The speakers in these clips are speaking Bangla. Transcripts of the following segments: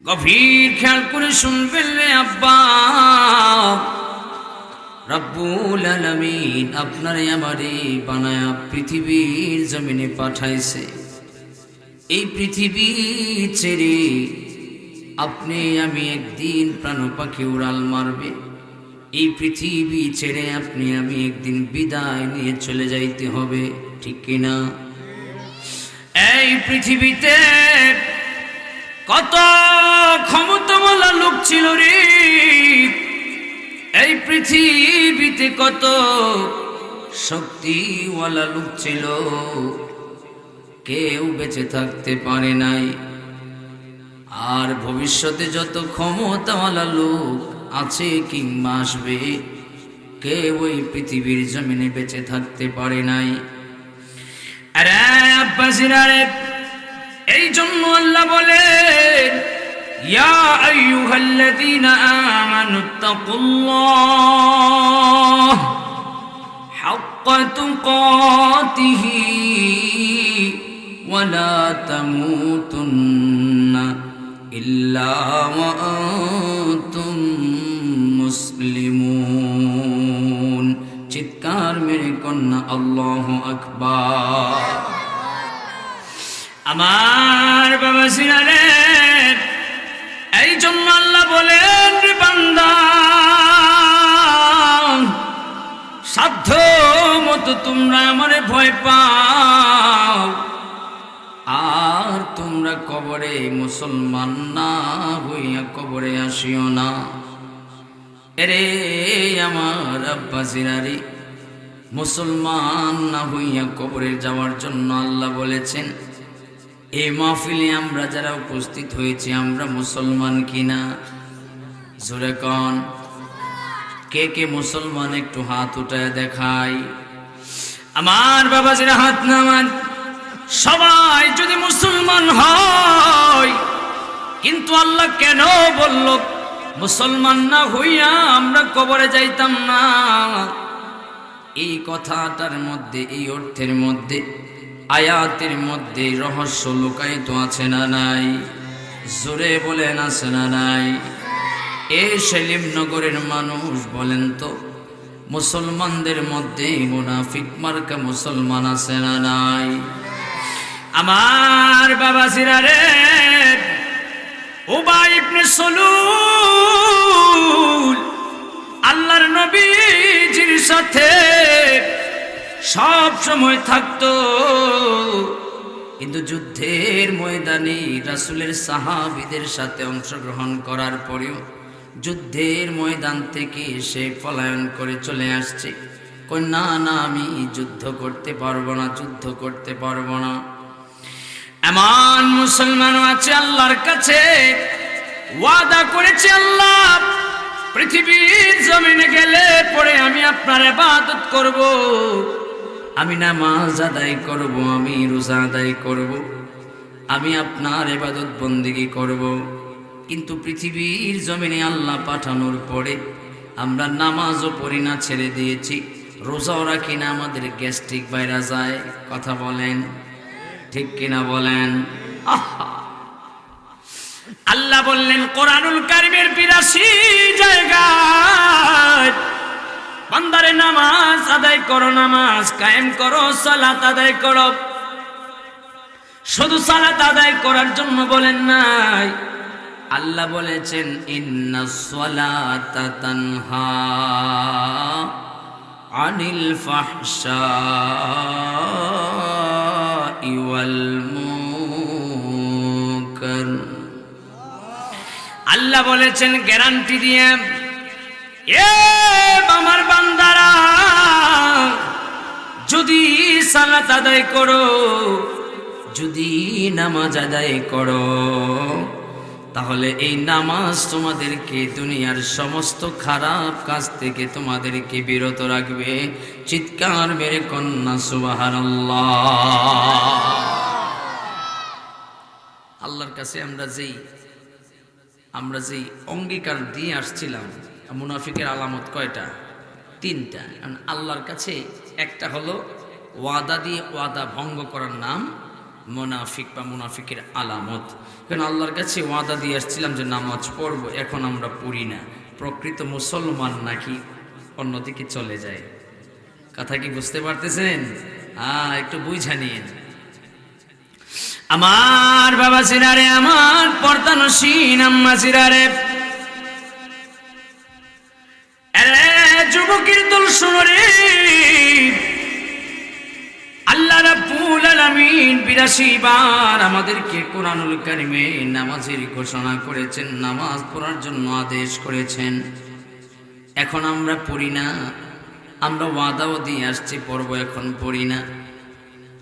গভীর খেয়াল করে শুনবেন রে আব্বা। রব্বুল আলামিন আপনারে আমারে বানায়া পৃথিবীর জমিনে পাঠাইছে। এই পৃথিবী ছেড়ে আপনি আমি একদিন প্রাণ পাখি উড়াল মারবে। এই পৃথিবী ছেড়ে আপনি আমি একদিন বিদায় নিয়ে চলে যাইতে হবে, ঠিক কিনা? এই পৃথিবীতে কত ক্ষমতাওয়ালা লোক ছিল রে, এই পৃথিবীতে কত শক্তিওয়ালা লোক ছিল, কেউ বেঁচে থাকতে পারে নাই। আর ভবিষ্যতে যত ক্ষমতাওয়ালা লোক আছে কিংবা আসবে, কেউ ওই পৃথিবীর জমিনে বেঁচে থাকতে পারে নাই। আরে আব্বাসিরা রে, এই জন্য আল্লাহ বলেন, ইয়া আইয়ুহাল্লাযীনা আমানুত্তাকুল্লাহ হাক্কা তুকাতিহি ওয়া লা তামুতুন্না ইল্লা ওয়া আনতুম মুসলিমুন। চিৎকার মেরে কন্যা আল্লাহু আকবার। আমার বাবা সিনারে, এই জন্য আল্লাহ বলেন, বান্দা সাধ্য মতো তোমরা আমারে ভয় পাও, আর তোমরা কবরে মুসলমান না হইয়া কবরে আসিও না। এরে আমার আব্বা সিনারি, মুসলমান না হইয়া কবরে যাওয়ার জন্য আল্লাহ বলেছেন, এই মাহফিলে আমরা যারা উপস্থিত হয়েছি আমরা মুসলমান কিনা? জোরে কন, কে কে মুসলমান একটু হাত উঠায় দেখাই। আমার বাবাজিরা হাত নামান। সবাই যদি মুসলমান হয়, কিন্তু আল্লাহ কেন বলল মুসলমান না হইয়া আমরা কবরে যাইতাম না? এই কথাটার মধ্যে, এই অর্থের মধ্যে, আয়াতের মধ্যে রহস্য লুকায়িত আছে না নাই? জোরে বলেন, আছে না নাই? এই সেলিমনগরের মানুষ বলেন তো, মুসলমানদের মধ্যে মুনাফিক মার্কা মুসলমান আছে না নাই? আমার বাবা সিরারে, উবাই ইবনে সলুল আল্লাহর নবীজির সাথে সব সময় থাকতো, কিন্তু যুদ্ধের ময়দানে রাসূলের সাহাবীদের সাথে অংশগ্রহণ করার পরেও যুদ্ধের ময়দান থেকে সে পলায়ন করে চলে আসছে। কই না না, আমি যুদ্ধ করতে পারবো না, যুদ্ধ করতে পারবো না। এমন মুসলমানও আছে আল্লাহর কাছে ওয়াদা করেছে, আল্লাহ পৃথিবীর জমিনে গেলে পরে আমি আপনার ইবাদত করব, আমি নামাজ আদায় করব, আমি রোজা আদায় করব, আমি আপনার ইবাদত বন্দেগী করব। কিন্তু পৃথিবীর জমিনে আল্লাহ পাঠানোর পরে আমরা নামাজও পড়ি না, ছেড়ে দিয়েছি, রোজাও রাখি না, আমাদের গ্যাস্ট্রিক বাইরা যায়। কথা বলেন, ঠিক কিনা বলেন? আল্লাহ বললেন কোরআনুল কারীমের ৮২ জায়গায়, বান্দারে নামাজ আদায় করো, নামাজ কায়েম করো, সালাত আদায় করো। শুধু সালাত আদায় করার জন্য বলেন নাই, আল্লাহ বলেছেন ইন্নাস সালাতা তানহা আনিল ফাহশাই ওয়াল মুনকার। আল্লাহ বলেছেন গ্যারান্টি দিয়ে, এ আমার বান্দারা, যদি সালাত আদায় করো, যদি নামাজ আদায় করো, তাহলে এই নামাজ তোমাদেরকে দুনিয়ার সমস্ত খারাপ কাজ থেকে তোমাদেরকে বিরত রাখবে। চিৎকার মেরে কন্যা সুবহানাল্লাহ। আল্লাহর কাছে আমরা যেই অঙ্গীকার দিয়ে আসছিলাম, মুনাফিকের আলামত কয়টা? 3টা। আল্লাহর কাছে একটা হলো ওয়াদা দিয়ে ওয়াদা ভঙ্গ করার নাম মুনাফিক বা মুনাফিকের আলামত। কারণ আল্লাহর কাছে ওয়াদা দিয়ে আসছিলাম যে নামাজ পড়ব, এখন আমরা পড়ি না। প্রকৃত মুসলমান নাকি অন্যদিকে চলে যায়। কথা কি বুঝতে পারতেছেন? একটু বুঝা নিন। আমার বাবা সিরারে, আমার পর্দানসীন আম্মা সিরারে, যুবকের দল শোনো রে, আল্লাহ রাব্বুল আলামিন ৮২ বার আমাদেরকে কোরআনুল কারীমে নামাজের ঘোষণা করেছেন, নামাজ পড়ার জন্য আদেশ করেছেন। এখন আমরা পড়ি না। আমরা ওয়াদাও দিয়ে আসছি পড়ব, এখন পড়ি না।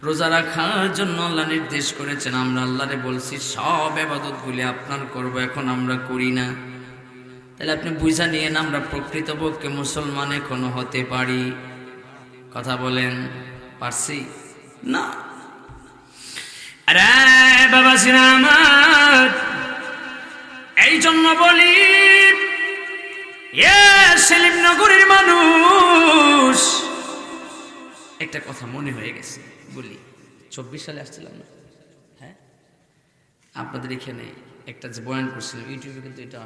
রোজা রাখার জন্য আল্লাহ নির্দেশ করেছেন, আমরা আল্লাহরে বলছি সব ইবাদতগুলি আপনার করব, এখন আমরা করি না। তাহলে আপনি বুঝা নিয়ে আমরা প্রকৃতপক্ষে মুসলমান এখনো হতে পারি? কথা বলেন, পারছি না? আরে বাবা সিনামাত, এই জন্য বলি সেলিমনগরের মানুষ, একটা কথা মনে হয়ে গেছে বলি। 24 সালে আসছিলাম না? হ্যাঁ, আপনাদের এখানে একটা যে বয়ান করছিলাম ইউটিউবে, কিন্তু এটা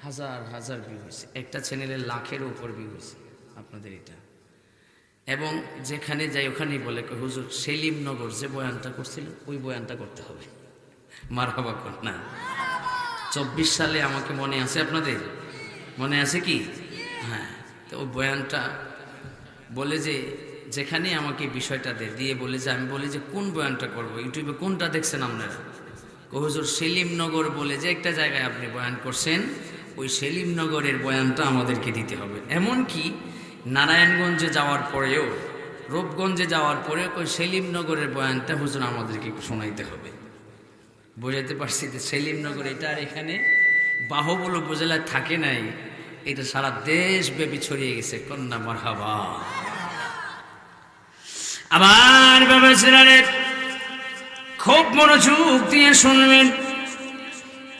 হাজার হাজার ভিউ হয়েছে, একটা চ্যানেলের লাখের উপর ভিউ হয়েছে আপনাদের এটা। এবং যেখানে যাই ওখানেই বলে, হুজুর সেলিমনগর যে বয়ানটা করছিল ওই বয়ানটা করতে হবে। মারহাবা কর না। 24 সালে আমাকে মনে আছে, আপনাদের মনে আছে কি? হ্যাঁ, তো ওই বয়ানটা বলে যে যেখানে আমাকে বিষয়টা দিয়ে বলে যে, আমি বলি যে কোন বয়ানটা করব, ইউটিউবে কোনটা দেখছেন আপনারা? হুজুর সেলিমনগর বলে যে একটা জায়গায় আপনি বয়ান করছেন, ওই সেলিমনগরের বয়ানটা আমাদেরকে দিতে হবে। এমনকি নারায়ণগঞ্জে যাওয়ার পরেও, রূপগঞ্জে যাওয়ার পরেও ওই সেলিমনগরের বয়ানটা হুজুর আমাদেরকে শোনাইতে হবে। বোঝাতে পারছি যে সেলিমনগর এটা আর এখানে বাহুবল উপজেলায় থাকে নাই, এটা সারা দেশব্যাপী ছড়িয়ে গেছে। কন্যা মারহাবা। আমার বাবা ছেলেরা খুব মনোযোগ দিয়ে শুনবেন।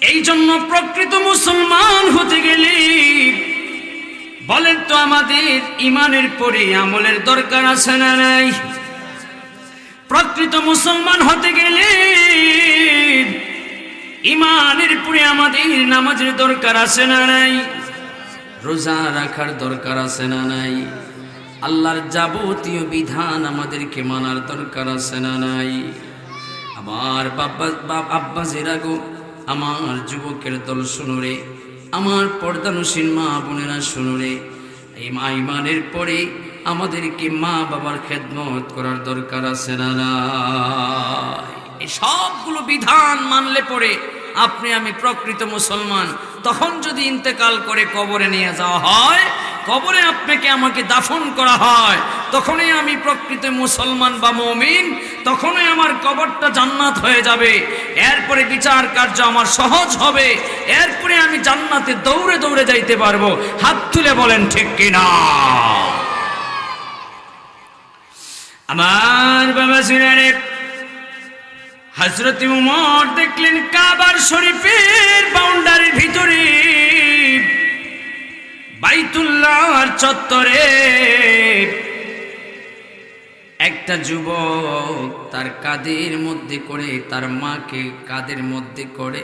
এই জন্য প্রকৃত মুসলমান হতে গেলে বলেন তো, আমাদের ইমানের পরে আমলের দরকার আছে না নাই? প্রকৃত মুসলমান হতে গেলে ইমানের পরে আমাদের নামাজের দরকার আছে না নাই? রোজা রাখার দরকার আছে না নাই? আল্লাহর যাবতীয় বিধান আমাদেরকে মানার দরকার আছে না নাই? আমার আব্বা জেরাগো, আমার যুবকের দল শুনো রে, আমার পর্দানসীন মা বোনেরা শুনো রে, এই ইমানের পরে আমাদেরকে মা বাবার খেদমত করার দরকার আছে না নাই? এই সবগুলো বিধান মানলে পরে আপনি আমি প্রকৃত মুসলমান। তখন যদি ইন্তেকাল করে কবরে নিয়ে যাওয়া হয়, কবরে আপনাকে আমাকে দাফন করা হয়, তখনই আমি প্রকৃত মুসলমান বা মুমিন, তখনই আমার কবরটা জান্নাত হয়ে যাবে। এরপরে বিচার কার্য আমার সহজ হবে, এরপরে আমি জান্নাতে দৌড়ে দৌড়ে যাইতে পারবো। হাত তুলে বলেন ঠিক কিনা? আমার বাবা সিনারে, হযরত উমর দেখলেন কাবার শরীফের বাউন্ডারির ভিতরে বাইতুল্লাহর চত্বরে একটা যুবক তার কাঁধের মধ্যে করে, তার মাকে কাঁধের মধ্যে করে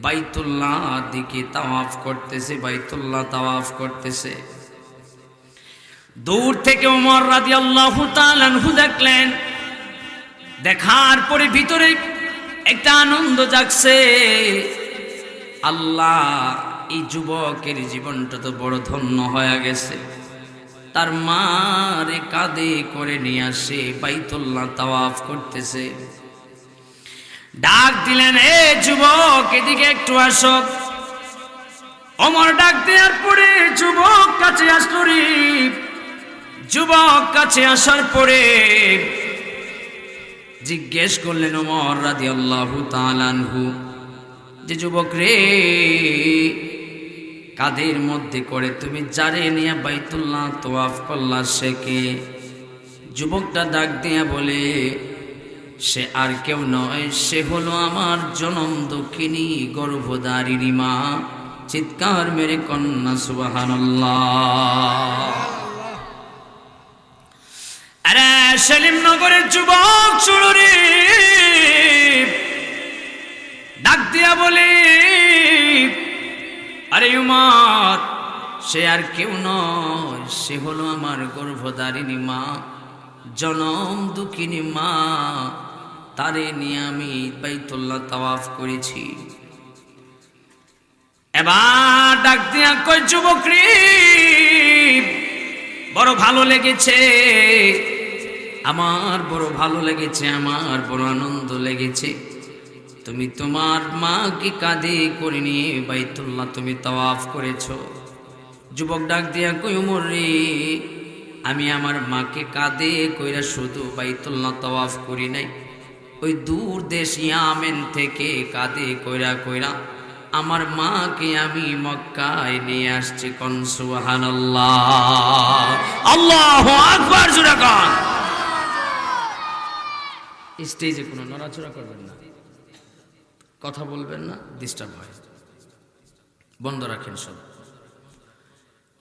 বাইতুল্লাহ দিকে তাওয়াফ করতেছে, বাইতুল্লাহ তাওয়াফ করতেছে। দূর থেকে ওমর রাদিয়াল্লাহু তাআলা আনহু দেখলেন। দেখার পরে ভিতরে একটা আনন্দ জাগছে। আল্লাহ, এই যুবকের জীবনটা তো বড় ধন্য হয়ে গেছে। তার মারে কাঁধে করে নিয়ে আসে বাইতুল্লাহ তাওয়াফ করতেছে। ডাক দিলেন, এ যুবক এদিকে একটু আসো। ওমর ডাক দেওয়ার পরে যুবক কাছে আসলো রে। যুবক কাছে আসার পরে জিজ্ঞেস করলেন ওমর রাদিয়াল্লাহু তাআলা আনহু, যে যুবক রে, কাঁধের মধ্যে করে তুমি যারে নিয়ে বাইতুল্লাহ তাওয়াফ করলা সে কে? যুবকটা ডাক দিয়া বলে, সে আর কেউ নয়, সে হলো আমার জনম দক্ষিণী গর্ভধারিণী মা। চিৎকার মেরে কন্যা সুবহানাল্লাহ। আরে সেলিমনগরের যুবক শুনুরে ডাক দিয়া বলে, আরে উমর, সে আর কেউ নয়, সে হলো আমার গর্ভধারিণী মা, জনম দুঃখিনী মা। তারে নিয়ে আমি বাইতুল্লাহ তাওয়াফ করেছি। এবার ডাক দিয়া কই, যুবক রে, বড় ভালো লেগেছে, আমার বড় ভালো লেগেছে, আমার বড় আনন্দ লেগেছে। তুমি তোমার মাকে কাঁধে করে নিয়ে বাইতুল্লাহ তুমি তাওয়াফ করেছো। যুবক ডাক দিয়া কই, উমর রে, আমি আমার মাকে কাঁধে কইরা শুধু বাইতুল্লাহ তাওয়াফ করি নাই, ওই দূর দেশ ইয়ামেন থেকে কাঁধে কইরা কইরা আমার মাকে আমি মক্কায় নিয়ে আসছি। কোন সুবহানাল্লাহ, আল্লাহু আকবার, জোরে কোন। স্টেজে কোনো নড়াচড়া করবেন না, কথা বলবেন না, ডিস্টার্ব হয়, বন্ধ রাখেন সব।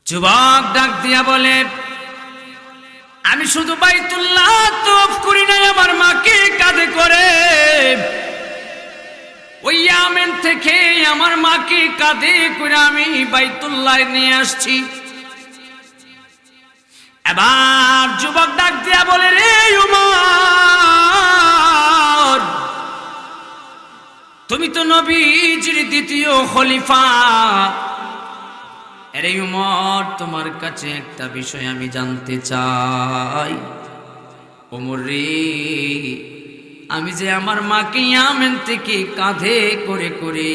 যুবক ডাক দিয়া বলে, আমি শুধু বাইতুল্লাহ তাওয়াফ করি নাই, আমার মাকে কাঁধে করে ওই ইয়ামেন থেকে আমার মাকে কাঁধে করে আমি বাইতুল্লাহ নিয়ে আসছি। এবার যুবক ডাক দিয়া বলে, রে উমর, তুমি তো নবীজির দ্বিতীয় খলিফা। আরে উমর, তোমার কাছে একটা বিষয় আমি জানতে চাই। ওমর রে, আমি যে আমার মাকে ইয়ামেন থেকে কাঁধে করে করে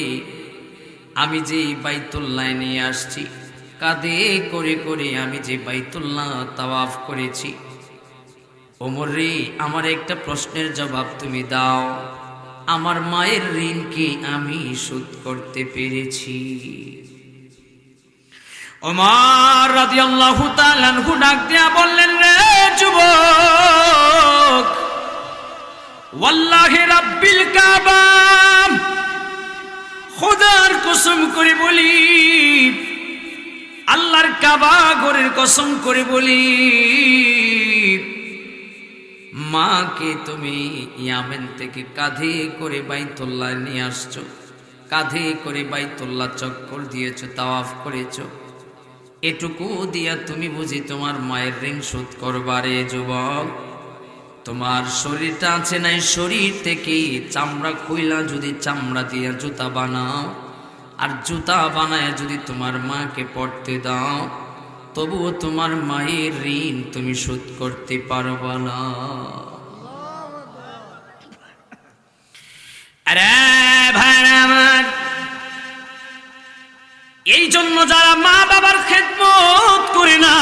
আমি যে বাইতুল্লাহ নিয়ে আসছি, কাঁধে করে করে আমি যে বাইতুল্লাহ তাওয়াফ করেছি, ওমর রে, আমার একটা প্রশ্নের জবাব তুমি দাও, আমার মায়ের ঋণ কি আমি শোধ করতে পেরেছি? ওমর রাদিয়াল্লাহু তাআলা আনহু ডাক দিয়া বললেন, রে যুবক, ওয়াল্লাহি রাব্বিল কাবা, খোদার কসম করে বলি, আল্লাহর কাবা ঘরের কসম করে বলি, মাকে তুমি ইয়ামেন থেকে কাঁধে করে বাইতুল্লাহ নিয়ে আসছো, কাঁধে করে বাইতুল্লাহ চক্কর দিয়েছো, তাওয়াফ করেছো, এটুকু দিয়া তুমি বুঝি তোমার মায়ের ঋণ শোধ করবারে? যুবক, তোমার শরীরটা আছে নাই, শরীর থেকে চামড়া খুইলা যদি চামড়া দিয়া জুতা বানাও, আর জুতা বানায় যদি তোমার মাকে পড়তে দাও, তবুও তোমার মায়ের ঋণ তুমি শোধ করতে পারবা না। আরে ভাইরা আমার, এই জন্য যারা মা বাবার খেদমত করে না,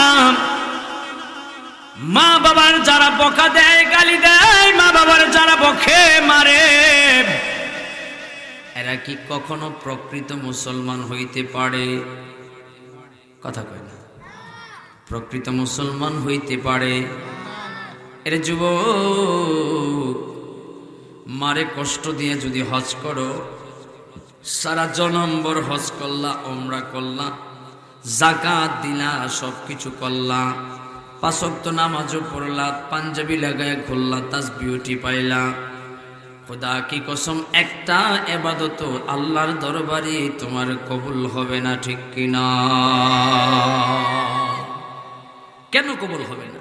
মা বাবার যারা বকা দেয়, গালি দেয়, মা বাবার যারা বকে মারে, এরা কি কখনো প্রকৃত মুসলমান হইতে পারে? কথা কয় না, প্রকৃত মুসলমান হইতে পারে? এর যুবক, মারে কষ্ট দিয়ে যদি হজ করো, সারা জনম্বর হজ করলা, ওমরা করলা, যাকাত দিলা, সবকিছু করলা, 5 ওয়াক্ত নামাজও পড়লা, পাঞ্জাবি লাগায় ঘুরলা, তাসবিহ পাইলা, খোদা কি কসম, একটা ইবাদত আল্লাহর দরবারে তোমার কবুল হবে না, ঠিক কিনা? কেন কবুল হবে না?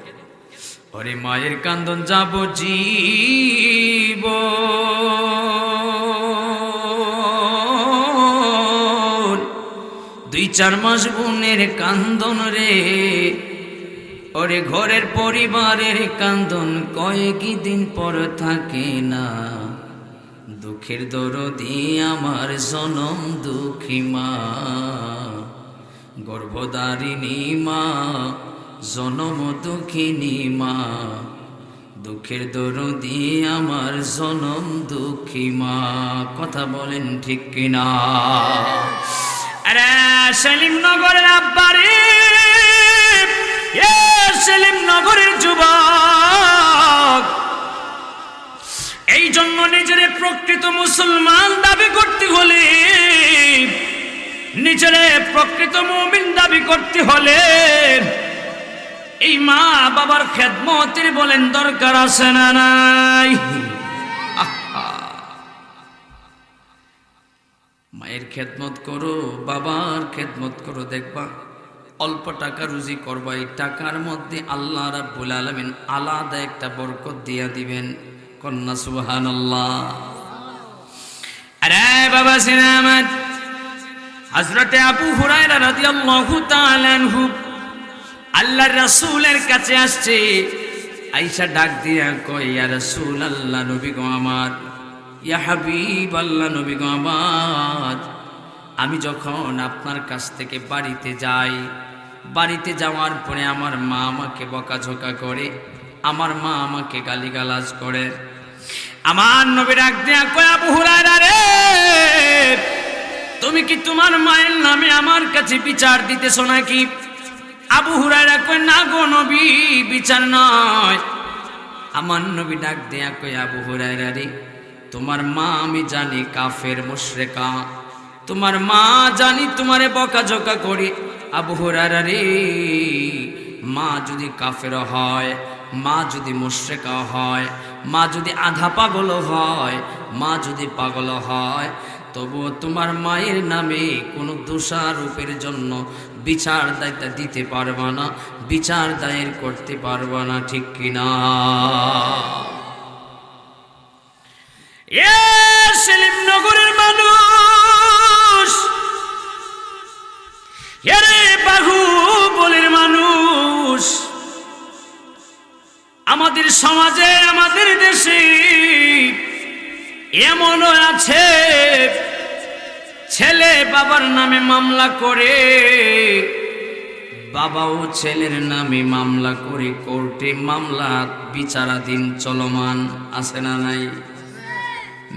ওরে মায়ের কান্দন যাব জীব, 2-4 মাস বোনের কান্দন রে, ওরে ঘরের পরিবারের কান্দন কয়েকই দিন পর থাকে না, দুঃখের দরদি আমার জনম দুঃখী মা, গর্ভধারিণী মা, জনম দুঃখিনী মা, দুঃখের দরদি আমার জনম দুঃখী মা। কথা বলেন ঠিক কিনা? আরে সেলিমনগরের আব্বারে, সেলিমনগরের যুবক, এই জন্য নিজের প্রকৃত মুসলমান দাবি করতে হলে, নিজের প্রকৃত মুমিন দাবি করতে হলে এই মা বাবার খেদমতের বলেন দরকার আছে না নাই? মায়ের খেদমত করো, বাবার খেদমত করো, দেখবা অল্প টাকা রুজি করবা, এই টাকার মধ্যে আল্লাহ রাব্বুল আলামিন আলাদা একটা বরকত দিয়া দিবেন। কন্যা সুবহানাল্লাহ। আরে বাবা সিনামাত, হযরতে আবু হুরায়রা রাদিয়াল্লাহু তাআলা আনহু আল্লাহর রাসূলের কাছে আসছে। আয়েশা ডাক দিয়া কয়, ইয়া রাসূলুল্লাহ, নবী গো আমার, ইয়া হাবিব আল্লাহ, নবী গো আমার, আমি যখন আপনার কাছ থেকে বাড়িতে যাই, বাড়িতে যাওয়ার পরে আমার মা আমাকে বকাঝকা করে, আমার মা আমাকে গালিগালাজ করে। আমার নবী ডাক দিয়া কয়, আবু হুরায়রা রে, তুমি কি তোমার মায়ের নামে আমার কাছে বিচার দিতেছ নাকি? আবু হুরায়রা কয়, না গো নবী, বিচার নয়। আমার নবী ডাক দিয়া কয়, আবু হুরায়রা রে, তোমার মা আমি জানি কাফের মুশরিকা, তোমার মা জানি তোমারে বকাঝকা করে। আবু হুরায়রা রে, মা যদি কাফের হয়, মা যদি মুশরিকা হয়, মা যদি আধা পাগল হয়, মা যদি পাগল হয়, তবুও তোমার মায়ের নামে কোনো দোষারোপের জন্য বিচার দায়িত্ব দিতে পারবা না, বিচার দায়ের করতে পারবা না, ঠিক কিনা? সেলিমনগরের মানুষ, এরে বাহুবলের মানুষ, আমাদের সমাজে, আমাদের দেশে এমনও আছে ছেলে বাবার নামে মামলা করে, বাবাও ছেলের নামে মামলা করে, কোর্টে মামলা বিচারাধীন চলমান, আছে না নাই?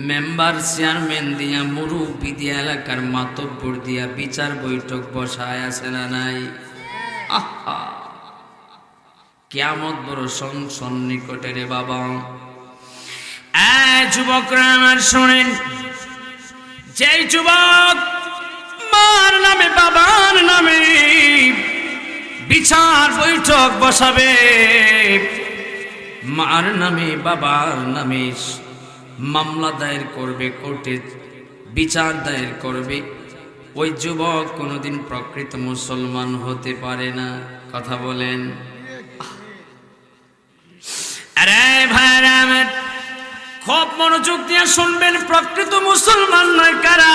মেম্বার চেয়ারম্যান দিয়া, মুরব্বি দিয়া, এলাকার মাতব্বর দিয়া বিচার বৈঠক বসায়, আছে না নাই? আহা, কিয়ামত বড় সন্নিকটে রে বাবা। যুবকরা আমার শোনেন, যেই যুবক মার নামে বাবার নামে বিচার বৈঠক বসাবে, মার নামে বাবার নামে মামলা দায়ের করবে, কোর্টে বিচার দায়ের করবে, ওই যুবক কোনোদিন প্রকৃত মুসলমান হতে পারে না। কথা বলেন? আরে ভাইরা আমার, খুব মনোযোগ দিয়ে শুনবেন, প্রকৃত মুসলমান নয় কারা?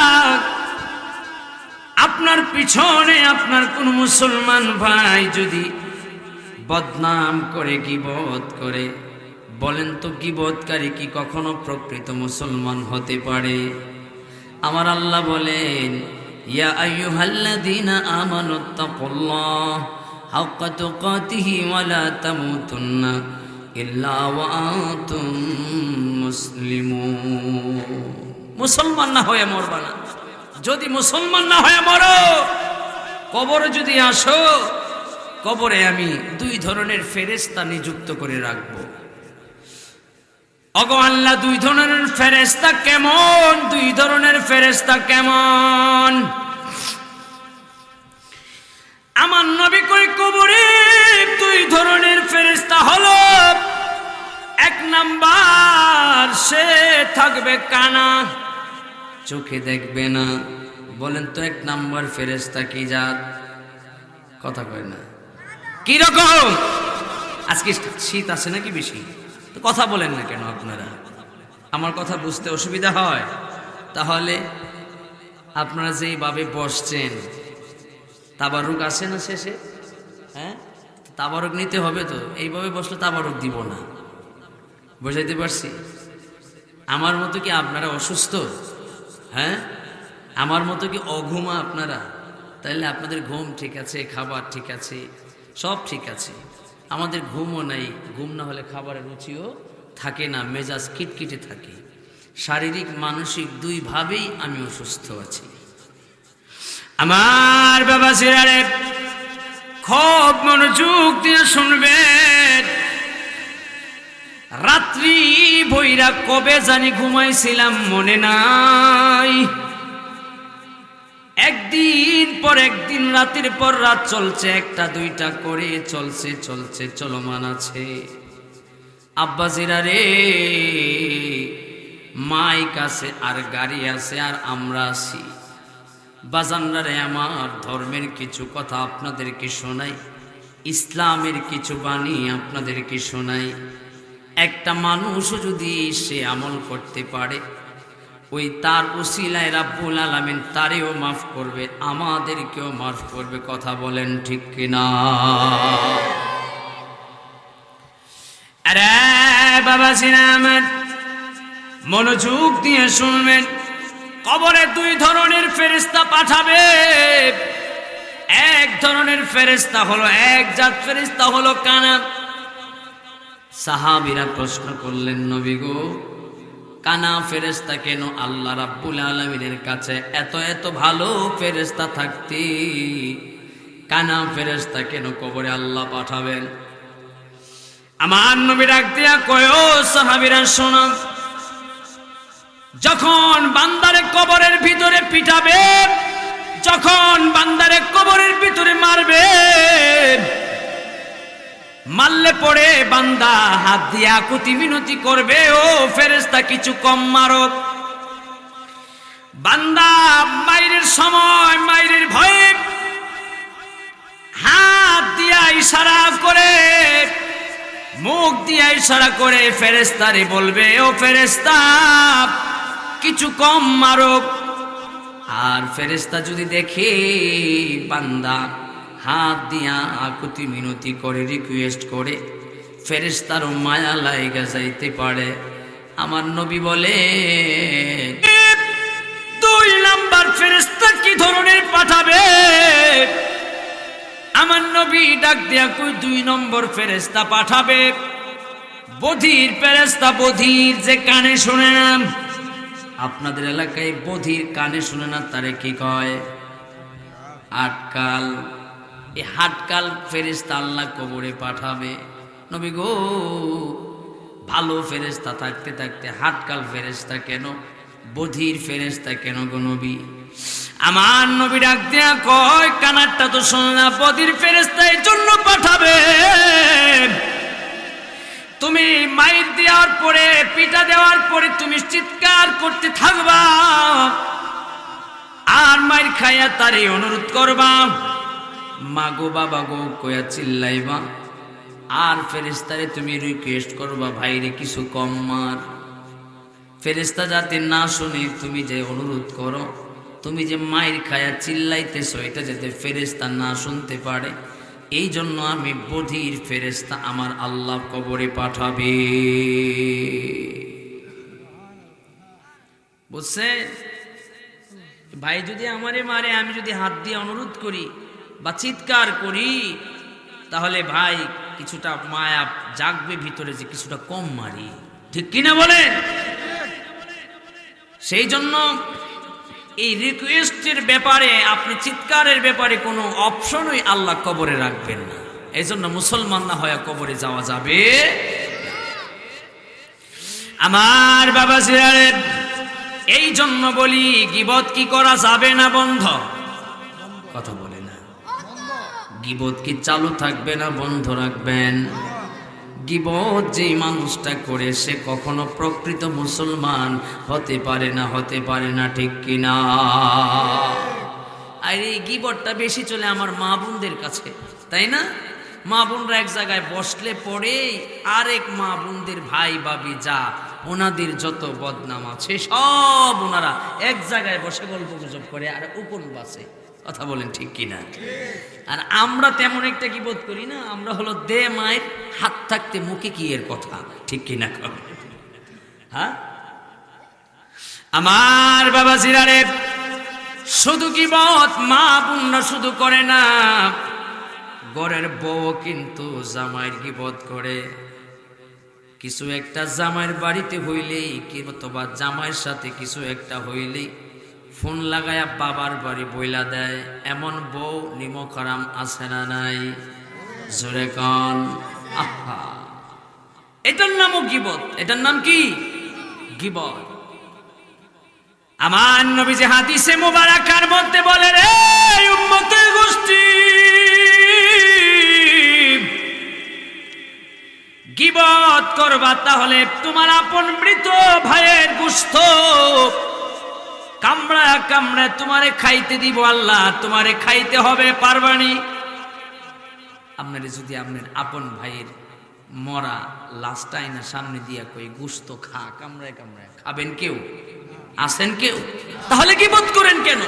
আপনার পিছনে আপনার কোন মুসলমান ভাই যদি বদনাম করে, গীবত করে, বলেন তো গীবতকারী কি কখনো প্রকৃত মুসলমান হতে পারে? আমার আল্লাহ বলেন, ইয়া আইয়ুহাল্লাযীনা আমানুত্তাকুল্লাহ হাক্কা তুকাতিহি ওয়া লা তামুতুন্না ইল্লা ওয়া আনতুম মুসলিমুন। মুসলমান না হয়ে মরবা না। যদি মুসলমান না হয়ে মরো, কবরে যদি আসো, কবরে আমি দুই ধরনের ফেরেশতা নিযুক্ত করে রাখবো। ওগো আল্লাহ, দুই ধরনের ফেরেশতা কেমন? দুই ধরনের ফেরেশতা কেমন? আমার নবী কই, কবরে দুই ধরনের ফেরেশতা হলো, এক নাম্বার সে থাকবে কানা, চোখে দেখবে না। বলেন তো এক নাম্বার ফেরেশতা কি জাত? কথা কয় না। কি রকম? আজকে শীত আছে নাকি বেশি? তো কথা বলেন না কেন আপনারা? আমার কথা বুঝতে অসুবিধা হয়? তাহলে আপনারা যেইভাবে বসছেন, তাবারুক আছে না শেষে? হ্যাঁ, তাবারুক নিতে হবে তো। এইভাবে বসলে তাবারুক দিব না। বুঝাইতে পারছি? আমার মতো কি আপনারা অসুস্থ? হ্যাঁ, আমার মতো কি অঘুমা আপনারা? তাইলে আপনাদের ঘুম ঠিক আছে, খাবার ঠিক আছে, সব ঠিক আছে। আমাদের ঘুমও নাই। ঘুম না হলে খাবারের রুচিও থাকে না, মেজাজ কিটকিটে থাকে। শারীরিক মানসিক দুইভাবেই আমি অসুস্থ আছি। আমার বাবা সিরারে খুব মনোযোগ দিয়ে শুনবেন। রাত্রি বইরা কবে জানি ঘুমাইছিলাম মনে নাই। একদিন পর একদিন, রাতের পর রাত চলছে, একটা দুইটা করে চলছে, চলমান আছে। আব্বাজিরা রে, মাইক আছে আর গাড়ি আছে আর আমরা আছি। বাজানরা রে আমার, ধর্মের কিছু কথা আপনাদেরকে শোনাই, ইসলামের কিছু বাণী আপনাদেরকে শোনাই। একটা মানুষ যদি সে আমল করতে পারে, ওই তার উসিলায় রাব্বুল আলামিন তারেও মাফ করবে, আমাদেরকেও মাফ করবে। কথা বলেন ঠিক কিনা? আরে বাবা সিনামান, মনোযোগ দিয়ে শুনবেন। কবরে দুই ধরনের ফেরেশতা পাঠাবে। এক ধরনের ফেরেশতা হলো, এক জাত ফেরেশতা হলো কানা। সাহাবীরা প্রশ্ন করলেন, নবী গো, কানা ফেরেশতা কেন? আল্লাহ রাব্বুল আলামিনের কাছে এত এত ভালো ফেরেশতা থাকতে কানা ফেরেশতা কেন কবরে আল্লাহ পাঠাবেন? আমার নবী ডাক দিয়া কয়, ও সাহাবীরা শোনো, যখন বান্দারে কবরের ভিতরে পিটাবে, যখন বান্দারে কবরের ভিতরে মারবে, মারলে পড়ে বান্দা হাত দিয়ে আকুতি মিনতি করবে, ও ফেরেশতা কিছু কম মারো। বান্দা মাইরের সময়, মাইরের ভয়ে হাত দিয়া ইশারা করে, মুখ দিয়া ইশারা করে ফেরেশতারে বলবে, ও ফেরেশতা কিছু কম মারো। আর ফেরেশতা যদি দেখে বান্দা হাত দিয়া আকুতি মিনতি করে, রিকোয়েস্ট করে, ফেরেশতারও মায়া লাইগা যাইতে পারে। আমার নবী বলে, দুই নাম্বার ফেরেশতা কি ধরনের পাঠাবে? আমার নবী ডাক দিয়া কই, দুই নম্বর ফেরেশতা পাঠাবে বধির ফেরেশতা। বধির যে কানে শুনে না, আপনাদের এলাকায় বধির কানে শুনে না, তারে কি কয়? আটকাল। এই হাটকাল ফেরেশতা আল্লাহ কবরে পাঠাবে। নবী গো, ভালো ফেরেশতা থাকতে থাকতে হাটকাল ফেরেশতা কেন, বধির ফেরেশতা কেন গো নবী? আমার নবী ডাক দিয়া কয়, কানারটা তো শোনো না, বধির ফেরেশতা এই জন্য পাঠাবে, তুমি মাইর দেওয়ার পরে, পিটা দেওয়ার পরে তুমি চিৎকার করতে থাকবা আর মাইর খাইয়া তারে অনুরোধ করবা, মা গো বাবা গো কয়া চিল্লাইবা। আর ফেরেশতারে তুমি রিকোয়েস্ট করবা, ভাইরে কিছু কম মার। ফেরেশতা যাতে না শুনে তুমি যে অনুরোধ করো, তুমি যে মাইর খায়া চিল্লাইতেছো, এটা যাতে ফেরেশতা না শুনতে পারে, এই জন্য আমি বধির ফেরেশতা আমার আল্লাহ কবরে পাঠাবে। বুঝছেন? ভাই যদি আমারে মারে, আমি যদি হাত দিয়ে অনুরোধ করি বা চিৎকার করি, তাহলে ভাই কিছুটা মায়া জাগবে ভিতরে যে কিছুটা কম মারি। ঠিক কিনা বলেন? সেই জন্য এই রিকোয়েস্টের ব্যাপারে, আপনি চিৎকারের ব্যাপারে কোনো অপশনই আল্লাহ কবরে রাখবেন না। এই জন্য মুসলমান না হয়ে কবরে যাওয়া যাবে। আমার বাবা জিরারে, এই জন্য বলি, গীবত কি করা যাবে না বন্ধ? কথা বলে না। গীবত কি চালু থাকবে না বন্ধ রাখবেন? গীবত যেই মানুষটা করে, সে কখনো প্রকৃত মুসলমান হতে পারে না, হতে পারে না। ঠিক কিনা? আর এই গীবতটা বেশি চলে আমার মা বোনদের কাছে, তাই না? মা বোনরা এক জায়গায় বসলে পরে আরেক মা বোনদের ভাই ভাবি যা, ওনাদের যত বদনাম আছে সব ওনারা এক জায়গায় বসে গল্প গুজব করে আর উপন বাসে। কথা বলেন ঠিক কিনা? আর আমরা তেমন একটা গীবত করি না, আমরা হলো দে মায়ের হাত থাকতে মুখে কি এর কথা। ঠিক কিনা? হ্যাঁ আমার বাবা জিরারে, শুধু গীবত মা বোনরা শুধু করে না, ঘরের বউ কিন্তু জামাইয়ের গীবত করে। কিছু একটা জামাইয়ের বাড়িতে হইলেই, কি অথবা জামাইয়ের সাথে কিছু একটা হইলেই ফোন লাগায়া বাবার বাড়ি বইলা দেয়। এমন বউ নিমক হারাম আছে না নাই? জোরে কন। আহা, এটার নামও গীবত। এটার নাম কি? গীবত। আমার নবী যে হাদিসে মুবারাকার মধ্যে বলে, রে উম্মত করবা, তাহলে তোমার আপন মৃত ভাইয়ের গোশত কামড়া কামড়া তোমারে খাইতে দিব আল্লাহ, তোমারে খাইতে হবে, পারবানি? আপনারে যদি আপনার আপন ভাইয়ের মরা লাশটা আইনা সামনে দিয়া কই গোশত খা, কামড়ায় কামড়ায় খাবেন কেউ? আসেন কেউ? তাহলে কি বোধ করেন কেন?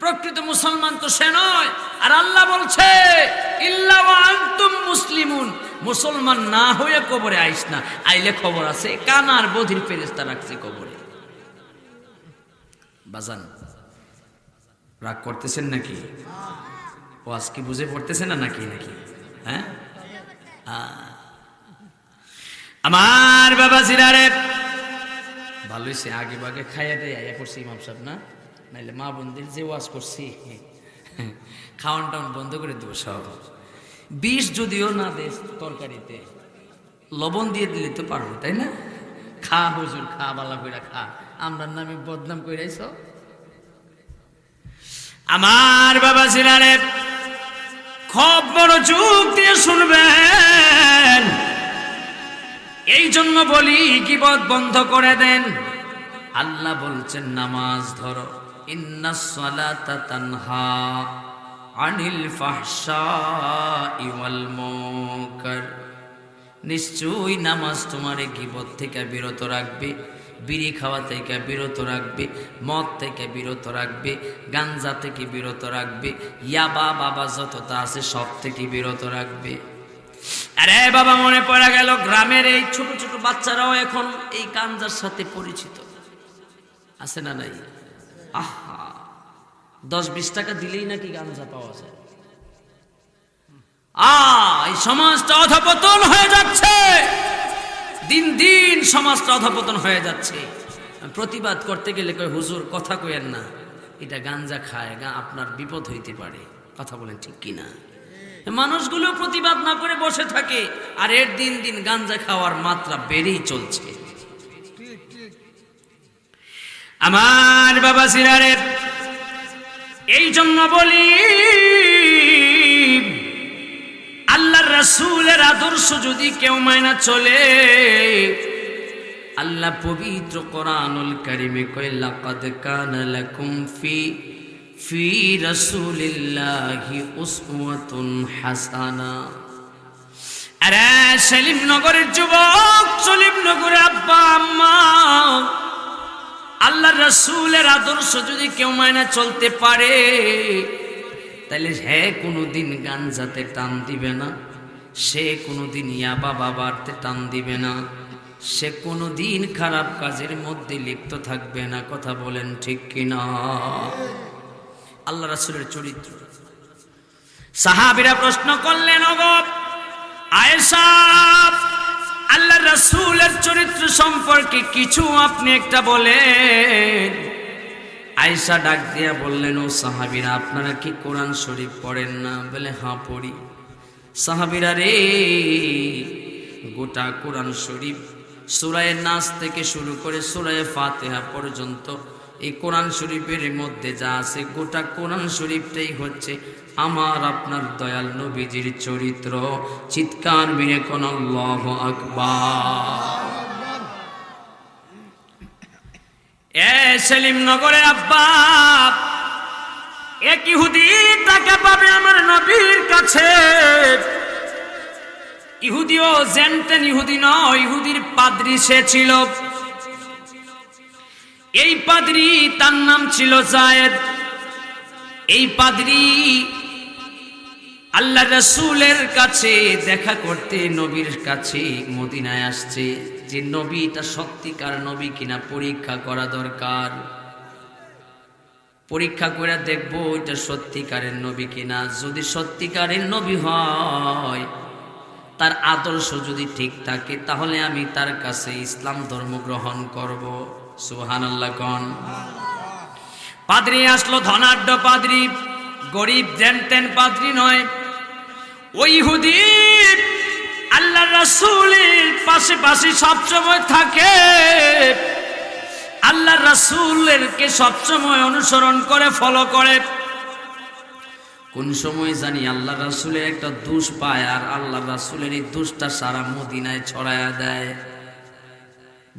প্রকৃত মুসলমান তো সে নয়। আর আল্লাহ বলছে ইল্লা ওয়া আনতুম মুসলিমুন, মুসলমান না হয়ে কবরে আইস না, আইলে খবর আছে কানার বধির ফেরেশতা রাখছে কবরে। বাজান রাগ করতেছেন নাকি? ও আজকে বুঝে পড়তেছে না নাকি? হ্যাঁ আমার বাবা জিরারে ভালো হয়েছে, আগে বাগে খাইয়া দেয় আয়া করছি ইমাম সাহেব, না নাইলে মা বোনদের যে ওয়াজ করছি খাওয়ান টাউন বন্ধ করে দেবো সব। বিষ যদিও না দে তরকারিতে, লবণ দিয়ে দিলে তো পারবো, তাই না? খা হুজুর খা, বালা কইরা খা, আমরার নামে বদনাম কইরাইছ। আমার বাবা জিরারে খুব মনোযোগ দিয়ে শুনবেন, এই জন্য বলি গীবত বন্ধ করে দেন। আল্লাহ বলছেন নামাজ ধরো, ইন্নাস সালাতা তানহা আনিল ফাহশাই ওয়াল মুনকার, নিশ্চয়ই নামাজ তোমারে গীবত থেকে বিরত রাখবে, বিড়ি খাওয়া থেকে বিরত রাখবে, মদ থেকে বিরত রাখবে, গাঞ্জা থেকে বিরত রাখবে, ইয়াবা বাবা যতটা আছে সব থেকে বিরত রাখবে। আরে বাবা মনে পড়ে গেল, গ্রামের এই ছোট ছোট বাচ্চারাও এখন এই গাঞ্জার সাথে পরিচিত আছে না নাই? আহা, 10-20 টাকা দিলেই নাকি গাঞ্জা পাওয়া যায়। এই সমাজটা অধপতন হয়ে যাচ্ছে, দিন দিন সমাজটা অধপতন হয়ে যাচ্ছে। প্রতিবাদ করতে গেলে কয় হুজুর কথা কইেন না, এটা গাঞ্জা খায়, আপনার বিপদ হইতে পারে। কথা বলেন ঠিক কিনা? মানুষগুলো প্রতিবাদ না করে বসে থাকে, আর এর দিন দিন গাঞ্জা খাওয়ার মাত্রা বেড়েই চলছে। আমার বাবা সিরারে এই জন্য বলি, আল্লাহর রাসূলের আদর্শ যদি কেউ মাইনা চলে, আল্লাহ পবিত্র কোরআনুল কারীমে কয় লাকাদ কানা লাকুম ফি রাসূলিল্লাহি উসওয়াতুন হাসানা। আরে সেলিমনগরের যুবক, সেলিমনগরের আব্বা আম্মা, আল্লাহর রাসূলের আদর্শ যদি কেউ মাইনা চলতে পারে, তাহলে সে কোনোদিন গাঞ্জাতে টান দিবে না, সে কোনোদিন ইয়াবা বাবারতে টান দিবে না, সে কোনোদিন খারাপ কাজের মধ্যে লিপ্ত থাকবে না। কথা বলেন ঠিক কিনা? আল্লাহ রাসূলের চরিত্র। সাহাবীরা প্রশ্ন করলেন, ওগো আয়েশা, আল্লাহ রাসূলের চরিত্র সম্পর্কে কিছু আপনি একটা বলেন। আয়েশা ডাক দিয়া বললেন, ও সাহাবীরা, আপনারা কি কোরআন শরীফ পড়েন না? বলে হ্যাঁ পড়ি। সাহাবীরা রে, গোটা কোরআন শরীফ সূরা নাস থেকে শুরু করে সূরা ফাতিহা পর্যন্ত এই কোরআন শরীফের মধ্যে যা আছে, গোটা কোরআন শরীফটাই হচ্ছে আমার আপনার দয়াল নবীজির চরিত্র। চিৎকার মেরে কোন আল্লাহু আকবার। সেলিমনগরের আব্বা এক ইহুদি টাকা পাবে আমার নবীর কাছে। ইহুদিও জেনতেন ইহুদি নয়, ইহুদির পাদ্রী সে ছিল। এই পাদ্রী, তার নাম ছিল যায়েদ। এই পাদ্রী আল্লাহ রাসূলের কাছে দেখা করতে নবীর কাছে মদিনায় আসছে, যে নবীটা সত্যিকার নবী কিনা পরীক্ষা করা দরকার। পরীক্ষা করে দেখবো এটা সত্যিকারের নবী কিনা। যদি সত্যিকারের নবী হয়, তার আদর্শ যদি ঠিক থাকে, তাহলে আমি তার কাছে ইসলাম ধর্ম গ্রহণ করব। সুবহানাল্লাহ কোন। পাদ্রী আসলো, ধনাঢ্য পাদ্রী, গরিব জেনতেন পাদ্রী নয়। ওই ইহুদি আল্লাহ রাসূলের পাশে পাশে সবসময় থাকে, আল্লাহ রাসূলেরকে সবসময় অনুসরণ করে, ফলো করে। কোন সময় জানি আল্লাহ রাসূলের একটা দোষ পায়, আর আল্লাহ রাসূলের এই দোষটা সারা মদিনায় ছড়ায়া দেয়।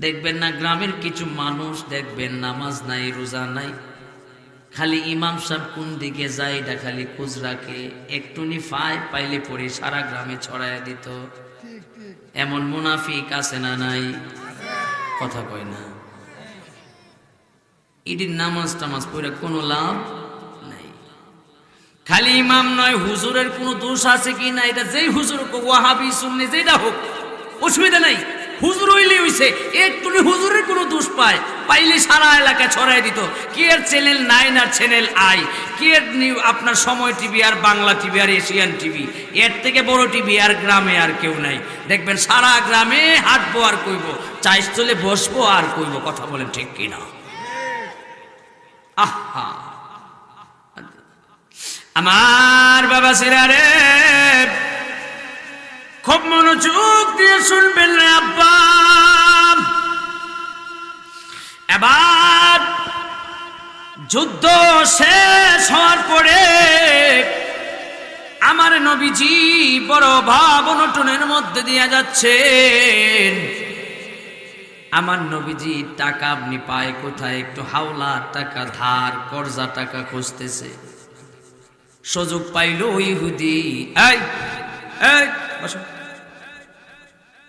দেখবেন না গ্রামের কিছু মানুষ দেখবেন নামাজ নাই, রোজা নাই, খালি ইমাম সাহেব কোন দিকে যায় এটা খালি খোঁজ রাখে, একটুনি পাইলে পরে সারা গ্রামে ছড়ায়া দিত। এমন মুনাফিক আছে না নাই? কথা কয় না। ঈদের নামাজ টামাজ পড়ে কোনো লাভ নাই। খালি ইমাম নয়, হুজুরের কোনো দোষ আছে কি না, এটা যেই হুজুর ওয়াহাবি সুন্নি যেটা হোক অসুবিধা নাই, হুজুর হইলে হইছে। একটুনি হুজুরের কোনো দোষ পাইলে সারা এলাকা ছড়াই দিত। কি এর চ্যানেল 9 আর চ্যানেল আই, কি এর আপনার সময় টিভি আর বাংলা টিভি আর এশিয়ান টিভি, এর থেকে বড় টিভি আর গ্রামে আর কেউ নাই। দেখবেন সারা গ্রামে হাঁটবো আর কইব, চাইস চলে বসবো আর কইব। কথা বলেন ঠিক কিনা? আহা আমার বাবা সিরারে, খুব মনোযোগ দিয়ে শুনবেন রে আব্বা। এবার যুদ্ধ শেষ হওয়ার পরে আমার নবীজি বড় ভাব অনটনের মধ্যে দিয়ে যাচ্ছেন। আমার নবীজি টাকা আপনি পায় কোথায়? একটু হাওলা টাকা, ধার কর্জা টাকা খুঁজতেছে। সুযোগ পাইল ইহুদি, এই এই বসো,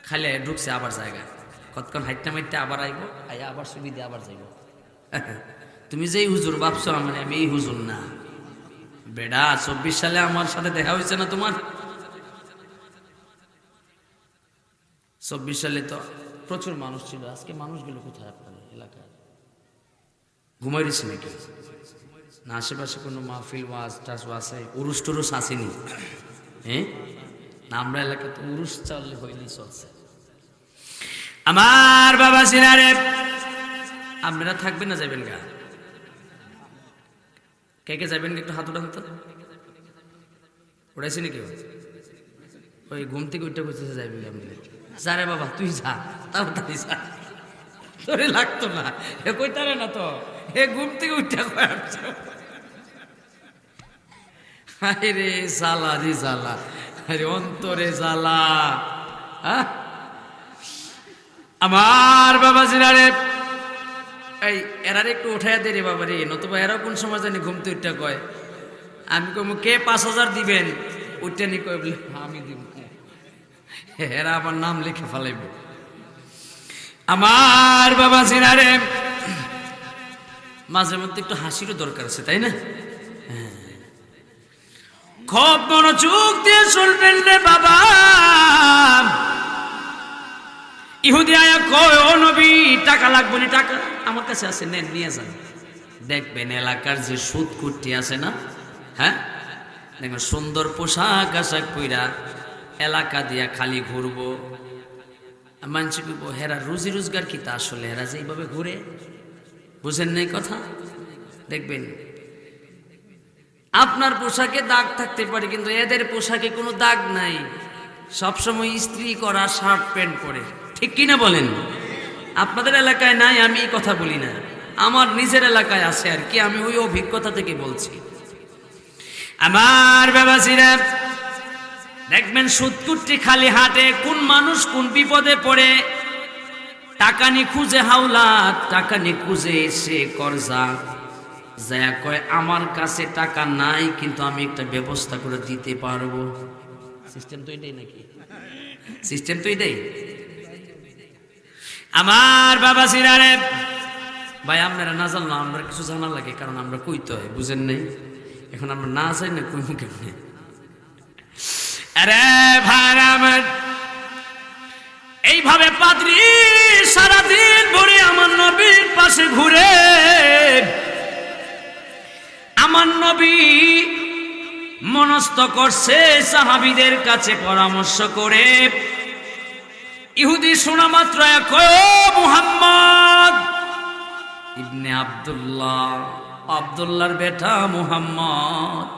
খালি ঢুকছে আবার জায়গা, কতক্ষণ হাইটটা মাইটটা আবার আইব, আইয়া আবার সুবিধা আবার যাইব। তুমি যেই হুজুর ভাবছো মানে আমি এই হুজুর না বেডা। 24 সালে আমার সাথে দেখা হয়েছে না তোমার? 24 সালে তো প্রচুর মানুষ ছিল। আজকে মানুষগুলো কোথায় আপনার এলাকায়? ঘুমাই দিচ্ছে নাকি? না আশেপাশে কোনো মাহফিল ওয়াজ টাজ আছে? উরুস টুরুস আসেনি? হ্যাঁ না, আমরা এলাকাতে উরুস চললে হইলেই চলছে। আমার বাবা সিনারে, আপনারা থাকবেন না যাবেন গা? কে কে যাবেন? একটু হাত উঠান তো। উঠাইছি নাকি? ওই ঘুম থেকে উঠতে বসতেছে যাইবেন আপনি? যা রে বাবা তুই যা, তাড়াতাড়ি যা, তোরে লাগতো না। এ কইতারে না তো, এ ঘুম থেকে উঠতে কয় আসছো। হায় রে জ্বালা রে জ্বালা, আরে অন্তরে জ্বালা। আমার বাবা জিনারে, এই এরারে একটু উঠাইয়া দে রে বাবা রে, নতুবা এরা কোন সময় জানি ঘুমতে উঠতে কয়। আমি কম কে 5000 দিবেন? উঠতে নি কয় বলে আমি দিব। এরা আমার নাম লিখে ফেলাইব। আমার বাবা জিনারে, মাঝে মধ্যে একটু হাসিরও দরকার আছে, তাই না? খুব মনোযোগ দিয়ে শুনবেন রে বাবা। ইহুদি আয়া কয়, ও নবী টাকা লাগবে না? টাকা আমার কাছে আছে, নেন নিয়ে যান। দেখবেন এলাকার যে সুদ কুট্টি আছে না, হ্যাঁ দেখবেন সুন্দর পোশাক আশাক পইরা এলাকা দিয়া খালি ঘুরবো। মানুষ কইব হেরা রুজি রোজগার কি? তা আসলে হেরা যে এইভাবে ঘুরে, বুঝেন নাই কথা? দেখবেন আপনার পোশাকে দাগ থাকতে পারে, কিন্তু এদের পোশাকে কোনো দাগ নাই। সবসময় ইস্ত্রি করা শার্ট প্যান্ট পরে, ঠিক কিনা বলেন? আপনাদের এলাকায় নাই আমি এই কথা বলি না, আমার নিজের এলাকায় আছে আর কি, আমি ওই অভিজ্ঞতা থেকে বলছি। আমার বাবাজিরা দেখবেন সুদকুট্টি খালি হাটে, কোন মানুষ কোন বিপদে পড়ে টাকা নি খুঁজে হাওলা, টাকা নি খুঁজে সে কর্জা যা কয় আমার কাছে টাকা নাই, কিন্তু আমি একটা ব্যবস্থা করে দিতে পারবো। সিস্টেম তো এটাই নাকি? সিস্টেম তো এটাই। আমার বাবা সিরারে ভাই, আপনারা না জানলাম আমরা কিছু জানা লাগে, কারণ আমরা কইতে হয়, বুঝেন নাই? এখন আমরা না যাই না কইমু কেমনে? আরে ভাই আমার, এইভাবে পাদ্রী সারাদিন ভরে আমার নবীর পাশে ঘুরে। আমার নবী মনস্থ করছে সাহাবীদের কাছে পরামর্শ করে, ইহুদি শোনা মাত্র মুহাম্মদ ইবনে আব্দুল্লাহ, আব্দুল্লাহর বেটা মুহাম্মদ,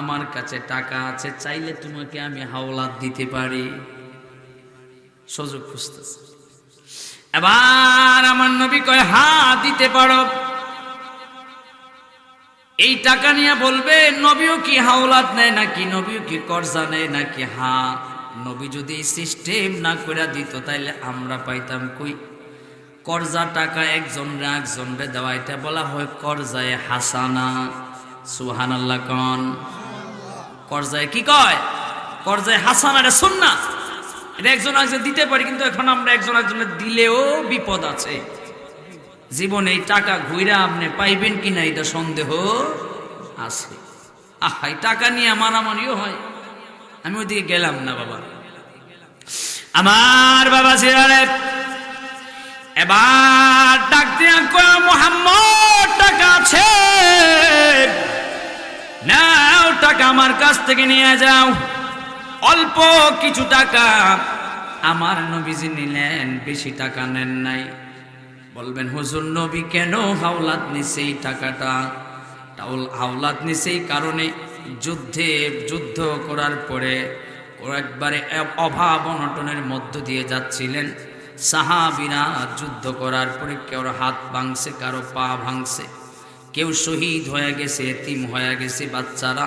আমার কাছে টাকা আছে, চাইলে তোমাকে আমি হাওলাত দিতে পারি। সুযোগ খুঁজতেছে। এবার আমার নবী কয় হ্যাঁ দিতে পারো। এই টাকা নিয়ে বলবে নবীও কি হাওলাত নেয় নাকি, নবীও কি কর্জা নেয় নাকি? হ্যাঁ, নবী যদি সিস্টেম না করে দিত তাইলে আমরা পাইতাম কই? কর্জা টাকা একজনরে দেওয়া, এটা বলা হয় কর্জায়ে হাসানা। সুবহানাল্লাহ কোন? কর্জায় কি কয়? কর্জায় হাসানা, এটা সুন্নাহ। এটা একজন একজন দিতে পারি, কিন্তু এখন আমরা একজন একজনের দিলেও বিপদ আছে। জীবনে এই টাকা ঘুইরা আপনি পাইবেন কিনা এটা সন্দেহ আছে। এই টাকা নিয়ে মারামারিও হয়। আমি ওইদিকে গেলাম না বাবা। আমার বাবা ছেলে এবার ডাক দিয়া কয়, মুহাম্মদ টাকা আছে, নাও টাকা আমার কাছ থেকে নিয়ে যাও। অল্প কিছু টাকা আমার নবীজি নিলেন, বেশি টাকা নেন নাই। বলবেন হুজুর নবী কেন হাওলাত নিছে? এই টাকাটা হাওলাত নিছে এই কারণে যুদ্ধ করার পরে একবারে অভাব অনটনের মধ্য দিয়ে যাচ্ছিলেন সাহাবীরা। যুদ্ধ করার পরে কেউ হাত ভাঙছে, কারো পা ভাঙছে, কেউ শহীদ হয়ে গেছে, এতিম হয়ে গেছে বাচ্চারা।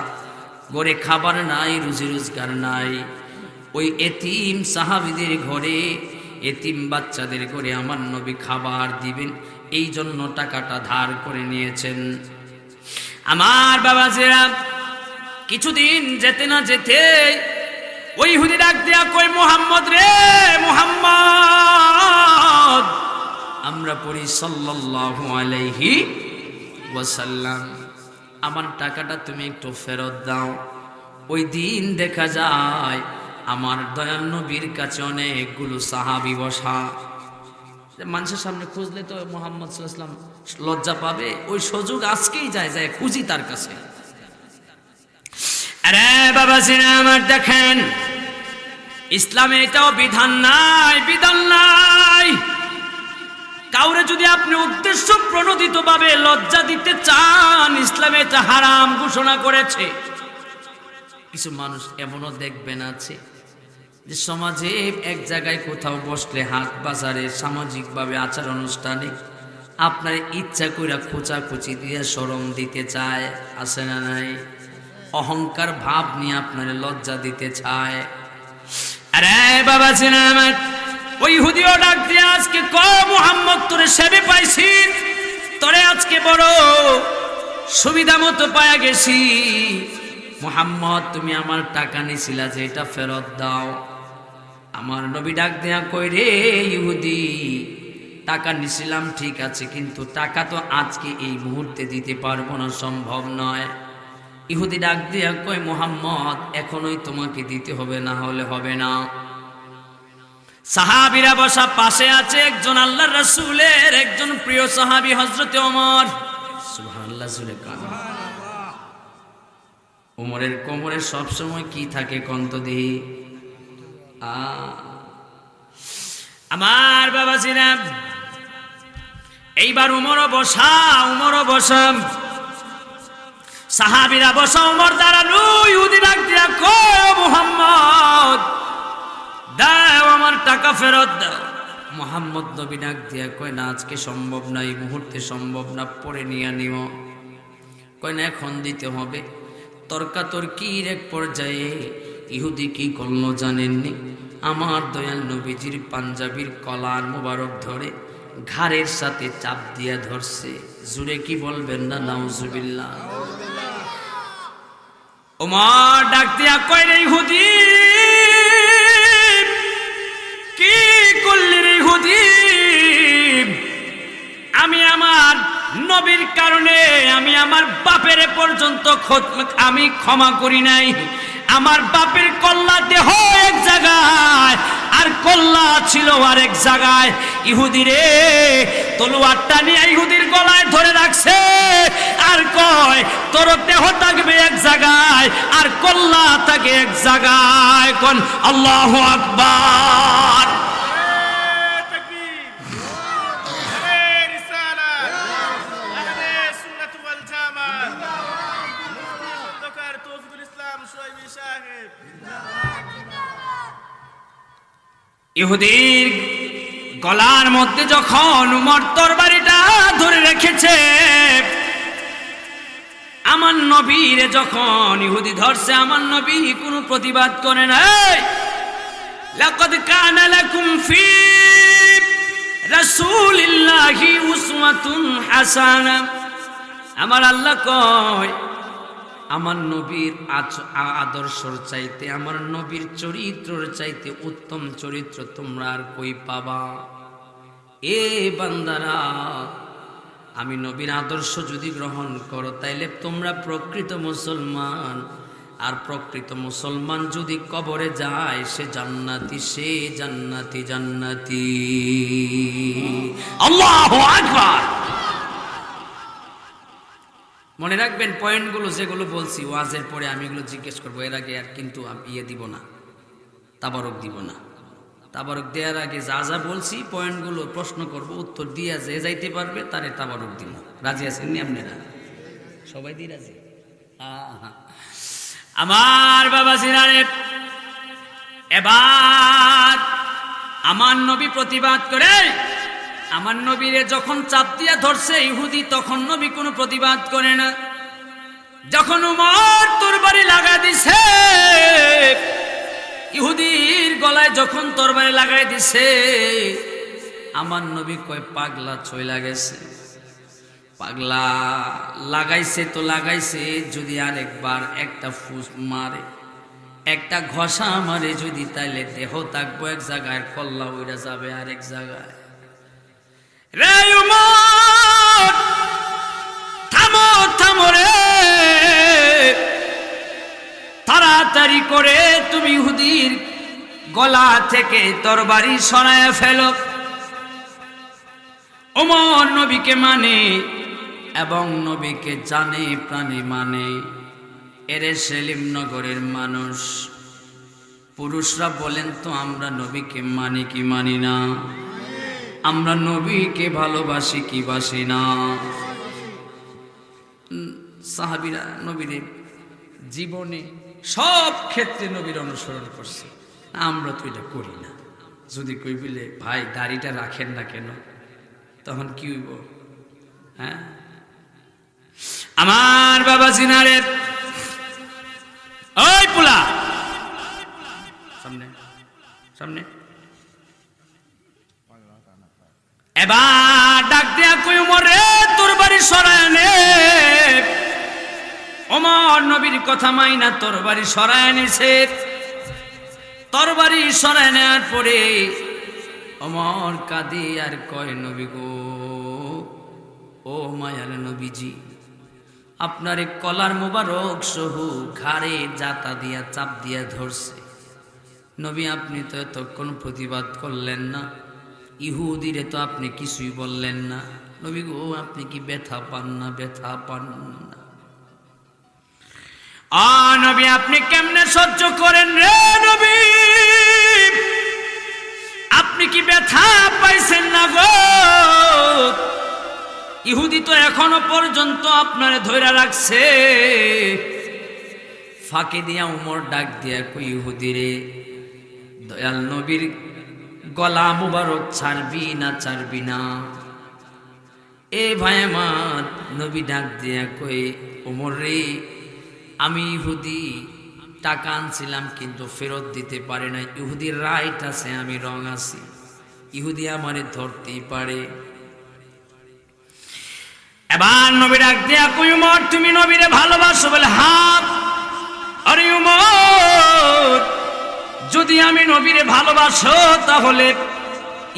ঘরে খাবার নাই, রুজি রোজগার নাই। ওই এতিম সাহাবীদের ঘরে, এতিম বাচ্চাদের ঘরে আমার নবী খাবার দিবেন, এই জন্য টাকাটা ধার করে নিয়েছেন। আমার বাবাজিরা, কিছুদিন যেতে না যেতে ওই ইহুদি ডাক দিয়া কই, মুহাম্মদ রে মুহাম্মদ, আমরা পড়ি সাল্লাল্লাহু আলাইহি ওয়াসাল্লাম, আমার টাকাটা তুমি একটু ফেরত দাও। ওই দিন দেখা যায় আমার দয়াল নবীর কাছে অনেকগুলো সাহাবী বসা। মানুষের সামনে খুঁজলে তো মুহাম্মদ সাল্লাল্লাহু আলাইহি ওয়াসাল্লাম লজ্জা পাবে, ওই সুযোগ আজকেই যায় খুঁজি তার কাছে। আরে বাবা সিনা আমার, দেখেন ইসলামে এটাও বিধান নাই। কাউরে যদি আপনি উদ্দেশ্য প্রণোদিত ভাবে লজ্জা দিতে চান, ইসলামে এটা হারাম ঘোষণা করেছে। কিছু মানুষ এমনও দেখবেন আছে যে সমাজে এক জায়গায় কোথাও বসলে, হাট বাজারে, সামাজিকভাবে আচার অনুষ্ঠানে আপনার ইচ্ছা করে খোঁচাখুচি দিয়ে শরম দিতে চায়, আছে না নাই? অহংকার ভাব নিয়ে আপনার লজ্জা দিতে চায়। আরে বাবা ছিনা আমার, ওই ইহুদিও ডাক দিয়ে আজকে কয়, মুহাম্মদ তোরে সেবে পাইছি, তোরে আজকে বড় সুবিধা মতো পায়া গেছি। মুহাম্মদ তুমি আমার টাকা নিছিলা যে, এটা ফেরত দাও। আমার নবী ডাক দিয়া কই, রে ইহুদি, টাকা নিছিলাম ঠিক আছে, কিন্তু টাকা তো আজকে এই মুহূর্তে দিতে পারবো না, সম্ভব নয়। ইহুদি ডাক দিয়া কই, মুহাম্মদ এখনই তোমাকে দিতে হবে, না হলে হবে না। সাহাবীরা বসা, পাশে আছে একজন আল্লাহর রাসূলের একজন প্রিয় সাহাবী হযরত ওমর। সুবহানাল্লাহ, জুরে কান। ওমরের কোমরে সব সময় কি থাকে কন্ত দেহি? আমার বাবা জিনা, এইবার উমরও বসা, সাহাবীরা বসা, উমর দাঁড়ানো। ইহুদি ডাক দিয়া কয়, মুহাম্মদ দাও আমার টাকা ফেরত দাও। মুহাম্মদ নবী ডাক দিয়া কয়, না আজকে সম্ভব না, এই মুহূর্তে সম্ভব না, পরে নিয়ে নিও। কয় না, এখন দিতে হবে। তর্কাতর্কির এক পর্যায়ে ইহুদি কি করলো জানেননি? আমার দয়াল নবীজির পাঞ্জাবির কলার মোবারক ধরে ঘাড়ের সাথে চাপ দিয়া ধরছে। জুড়ে কি বলবেন না নাউজুবিল্লাহ? ওমর ডাক দিয়া কয়, রে ইহুদি, কি করলি রে ইহুদি? আমি আমার নবীর কারণে আমি আমার বাপের পর্যন্ত আমি ক্ষমা করি নাই। আমার বাপের কল্লা দেহ এক জায়গায়, আর কল্লা ছিল আরেক জায়গায়। ইহুদি রে, তলোয়ারটা নিয়ে ইহুদির গলায় ধরে রাখছে, আর কয় তোর দেহ থাকবে এক জায়গায় আর কল্লা থাকে এক জায়গায়। কোন আল্লাহু আকবার। ইহুদির গলার মধ্যে যখন উমর তরবারিটা ধরে রেখেছে, আমার নবীরে যখন ইহুদি ধরছে, আমার নবী কোনো প্রতিবাদ করে না। লাকাদ কানা লাকুম ফি রাসূলিল্লাহি উসওয়াতুন হাসানা। আমার আল্লাহ কয়, আমার নবীর আদর্শর চাইতে, আমার নবীর চরিত্রের চাইতে উত্তম চরিত্র তোমরা আর কই পাবা? এ বান্দারা, আমি নবীর আদর্শ যদি গ্রহণ করো তাইলে তোমরা প্রকৃত মুসলমান। আর প্রকৃত মুসলমান যদি কবরে যায় সে জান্নাতি, সে জান্নাতি জান্নাতি। আল্লাহু আকবার। মনে রাখবেন পয়েন্টগুলো যেগুলো বলছি ওয়াজের পরে আমি এগুলো জিজ্ঞেস করবো, এর আগে আর কিন্তু দিব না, তাবারক দিব না। তাবারক দেওয়ার আগে যা যা বলছি পয়েন্টগুলো প্রশ্ন করব, উত্তর দিয়া যে যাইতে পারবে তারে তাবারক দিব। রাজি আছেন নি আপনারা? সবাই দিয়ে রাজি? আমার বাবা জিরারে, এবার আমার নবী প্রতিবাদ করে। আমার নবীরে যখন চাপ দিয়া ধরছে ইহুদি, তখন নবী কোনো প্রতিবাদ করে না। যখন উমর তরবারি লাগা দিছে, ইহুদির গলায় যখন তরবারি লাগাই দিছে, আমার নবী কয় পাগলা চইলা গেছে। পাগলা লাগাইছে তো লাগাইছে, যদি আরেকবার একটা ফুস মারে, একটা ঘষা মারে যদি, তাইলে দেহ থাকবো এক জায়গায়, কল্লা উইরা যাবে আরেক জায়গায়। রে উমর, থামো থামো রে, তাড়াতাড়ি করে তুমি ইহুদির গলা থেকে তরবারি সরায় ফেলো। ওমর নবীকে মানে এবং নবীকে জানে প্রাণী মানে। এরে সেলিম নগরের মানুষ, পুরুষরা বলেন তো আমরা নবীকে মানি কি মানি না? আমরা নবীকে ভালোবাসি কি বাসি না? সাহাবীরা নবীর জীবনে সব ক্ষেত্রে নবীর অনুসরণ করছে, আমরা তো এটা করি না। যদি কই বলে ভাই দাড়িটা রাখেন না কেন, তখন কি হইব? হ্যাঁ, আমার বাবা জিনারে, ওই পোলা সামনে সামনে, এবার ডাক দিয়া কই ওমর রে, তোর বাড়ি সরায় নে। ওমর নবীর কথা মাইনা তোর বাড়ি সরায় নিছে। তোর বাড়ি সরায় নেওয়ার পরে ওমর কাঁদে আর কয়, নবী গো, ও মায়ার নবীজি, আপনার কলার মোবারক সহ ঘাড়ে জাতা দিয়া চাপ দিয়া ধরছে। নবী আপনি তো এতক্ষণ প্রতিবাদ করলেন না, ইহুদিরে তো আপনি কিছুই বললেন না। নবী গো, আপনি কি ব্যথা পান না? ব্যথা পান না? নবী আপনি কেমনে সহ্য করেন রে নবী? আপনি কি ব্যথা পাইছেন না গো? ইহুদি তো এখনো পর্যন্ত আপনারে ধইরা রাখছে। ফাঁকে দিয়া উমর ডাক দিয়া কই, ইহুদি রে, দয়াল নবীর গলা মুবারক ছাড়বি না ছাড়বি না? এ ভাই আমার, নবী ডাক দিয়া কই, ওমর রে, আমি ইহুদি, টাকা আনছিলাম কিন্তু ফেরত দিতে পারে না। ইহুদির রাইট আছে, আমি রং আছি, ইহুদি আমারে ধরতেই পারে। এবার নবী ডাক দিয়া কই, উমর তুমি নবীরে ভালোবাসো? বলে হ্যাঁ। আরে উমর, যদি আমি নবীরে ভালোবাসো তাহলে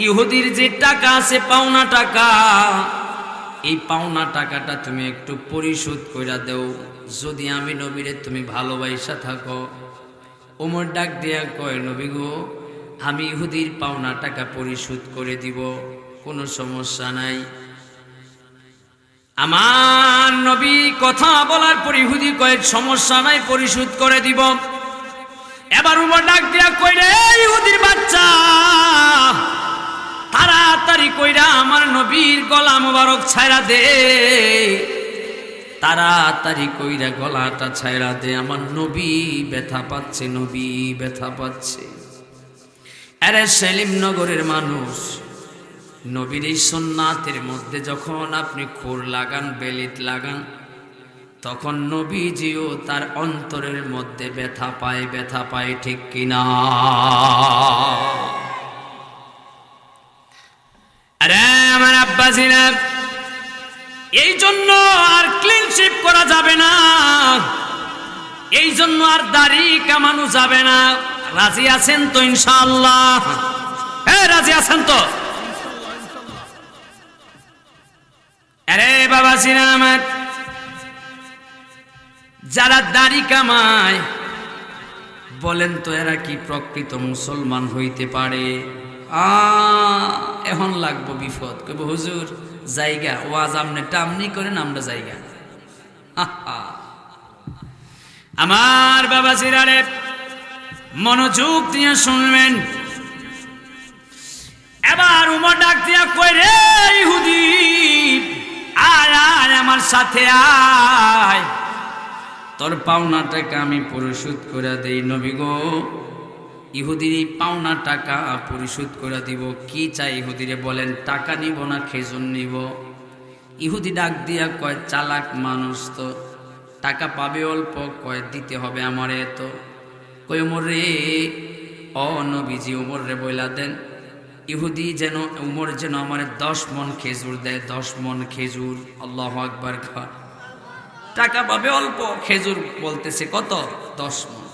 ইহুদির যে টাকা আছে, পাওনা টাকা, এই পাওনা টাকাটা তুমি একটু পরিশোধ কইরা দেও, যদি আমি নবীরে তুমি ভালোবাসা থাকো। ওমর ডাক দিয়া কয়, নবী গো, আমি ইহুদির পাওনা টাকা পরিশোধ করে দিব, কোনো সমস্যা নাই। আমার নবী কথা বলার পর ইহুদি কয়, সমস্যা নাই, পরিশোধ করে দিব। এবার উমর ডাক দিয়া কই, রে ইহুদির বাচ্চা, তাড়াতাড়ি কইরা আমার নবীর গলা মোবারক ছাইরা দে, তাড়াতাড়ি কইরা গলাটা ছাইরা দে, আমার নবী ব্যথা পাচ্ছে, নবী ব্যথা পাচ্ছে। আরে সেলিম নগরের মানুষ, নবীর এই সুন্নাতের মধ্যে যখন আপনি খুর লাগান, বেলিত লাগান, তখন নবীজিও তার অন্তরের মধ্যে ব্যথা পায়, ঠিক কিনা? আরে আমার আব্বাজিরা, এই জন্য আর ক্লিন শিপ করা যাবে না, এই জন্য আর দাড়ি কামানো যাবে না। রাজি আছেন তো ইনশাআল্লাহ? হ্যাঁ, রাজি আছেন তো? আরে বাবা সিনা আমার, যারা দাড়ি কামায় বলেন তো এরা কি প্রকৃত মুসলমান হইতে পারে? এখন লাগবো বিপদ, কইব হুজুর জায়গা ওয়াজ আমনে টামনি করেন, আমরা জায়গা। আমার বাবা সিরারে মনোযোগ দিয়ে শুনবেন। এবার উমর ডাক দিয়া কই, রে ইহুদি, আয় আয় আমার সাথে আয়, তোর পাওনা টাকা আমি পরিশোধ করে দেই। নবী গো, ইহুদির পাওনা টাকা পরিশোধ করে দিব। কি চাই ইহুদিরে বলেন? টাকা নিব না খেজুর নিব? ইহুদি ডাক দিয়া কয়, চালাক মানুষ তো, টাকা পাবে অল্প, কয় দিতে হবে আমার এত। কই উমর রে, ও নবীজি উমর রে বইলা দেন, ইহুদি যেন উমর যেন আমার 10 মণ খেজুর দেয়, 10 মণ খেজুর। আল্লাহু আকবার। টাকা পাবে অল্প, খেজুর বলতেছে কত? 10 মণ।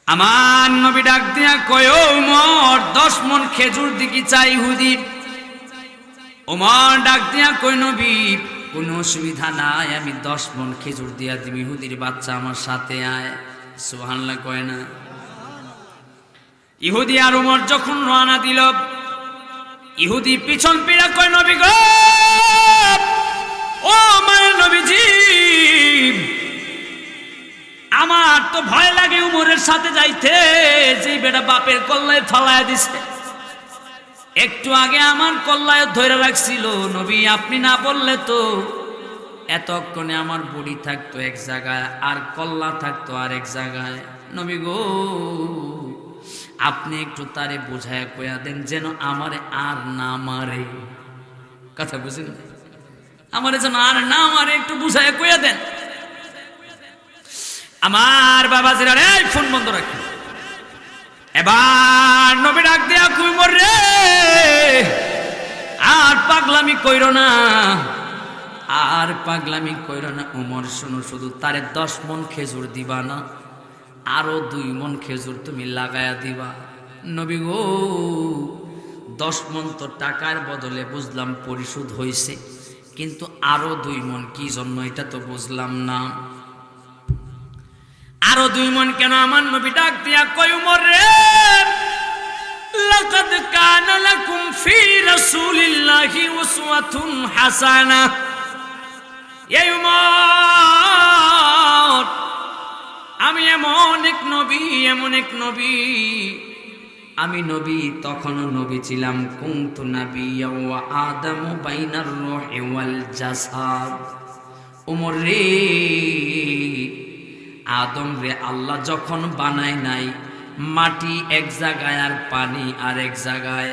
আমার নবী ডাক দিয়া কয়, ও উমর, 10 মণ খেজুর দিকে চাই ইহুদি। উমর ডাক দিয়া কই, নবী কোনো অসুবিধা নাই, আমি 10 মণ খেজুর দিয়া দিবি, ইহুদির বাচ্চা আমার সাথে আয়। সুবহানাল্লাহ কয় না? ইহুদি আর উমর যখন রওনা দিল, ইহুদি পিছন ফিরে কয়, নবী গো, ও আমার নবীজি, আমার তো ভয় লাগে উমরের সাথে যাইতে, যে বেটা বাপের কল্লায় ফালায়া দিছে। একটু আগে আমার কল্লায় ধরে রাখছিল, নবী আপনি না বললে তো এতক্ষণে আমার বডি থাকতো এক জায়গায়, আর কল্লা থাকতো আর এক জায়গায়। নবী গো, আপনি একটু তারে বোঝায় কইয়া দেন যেন আমারে আর না মারে। কথা বুঝেন? আমারে যেন আর না মারে, একটু বুঝায় কইয়া দেন। আমার বাবাজিরা, রে ফোন বন্ধ রাখেন। এবার নবী ডাক দিয়া কই, উমর রে, আর পাগলামি কইরো না, আর পাগলামি কইরো না। উমর শুনো, শুধু তারে 10 মণ খেজুর দিবা না, আরো 2 মণ খেজুর তুমি লাগায়া দিবা। নবী গো, 10 মণ তো টাকার বদলে বুঝলাম পরিশোধ হইছে, কিন্তু আরো 2 মণ কি জন্য এটা তো বুঝলাম না। আরো 2 মণ কেন? আমার নবী ডাক দিয়া কই, উমর রে, লাকাদ কানা লাকুম ফি রাসূলিল্লাহি উসওয়াতুন হাসানাহ। এই উমর, আমি এমন এক নবী, আমি নবী, তখনও নবী ছিলাম। কুনতু নাবিয়্যা ওয়া আদামু বাইনার রূহি ওয়াল জাসাদ। উমর রে, আদম রে আল্লাহ যখন বানায় নাই, মাটি এক জায়গায় আর পানি আর এক জায়গায়,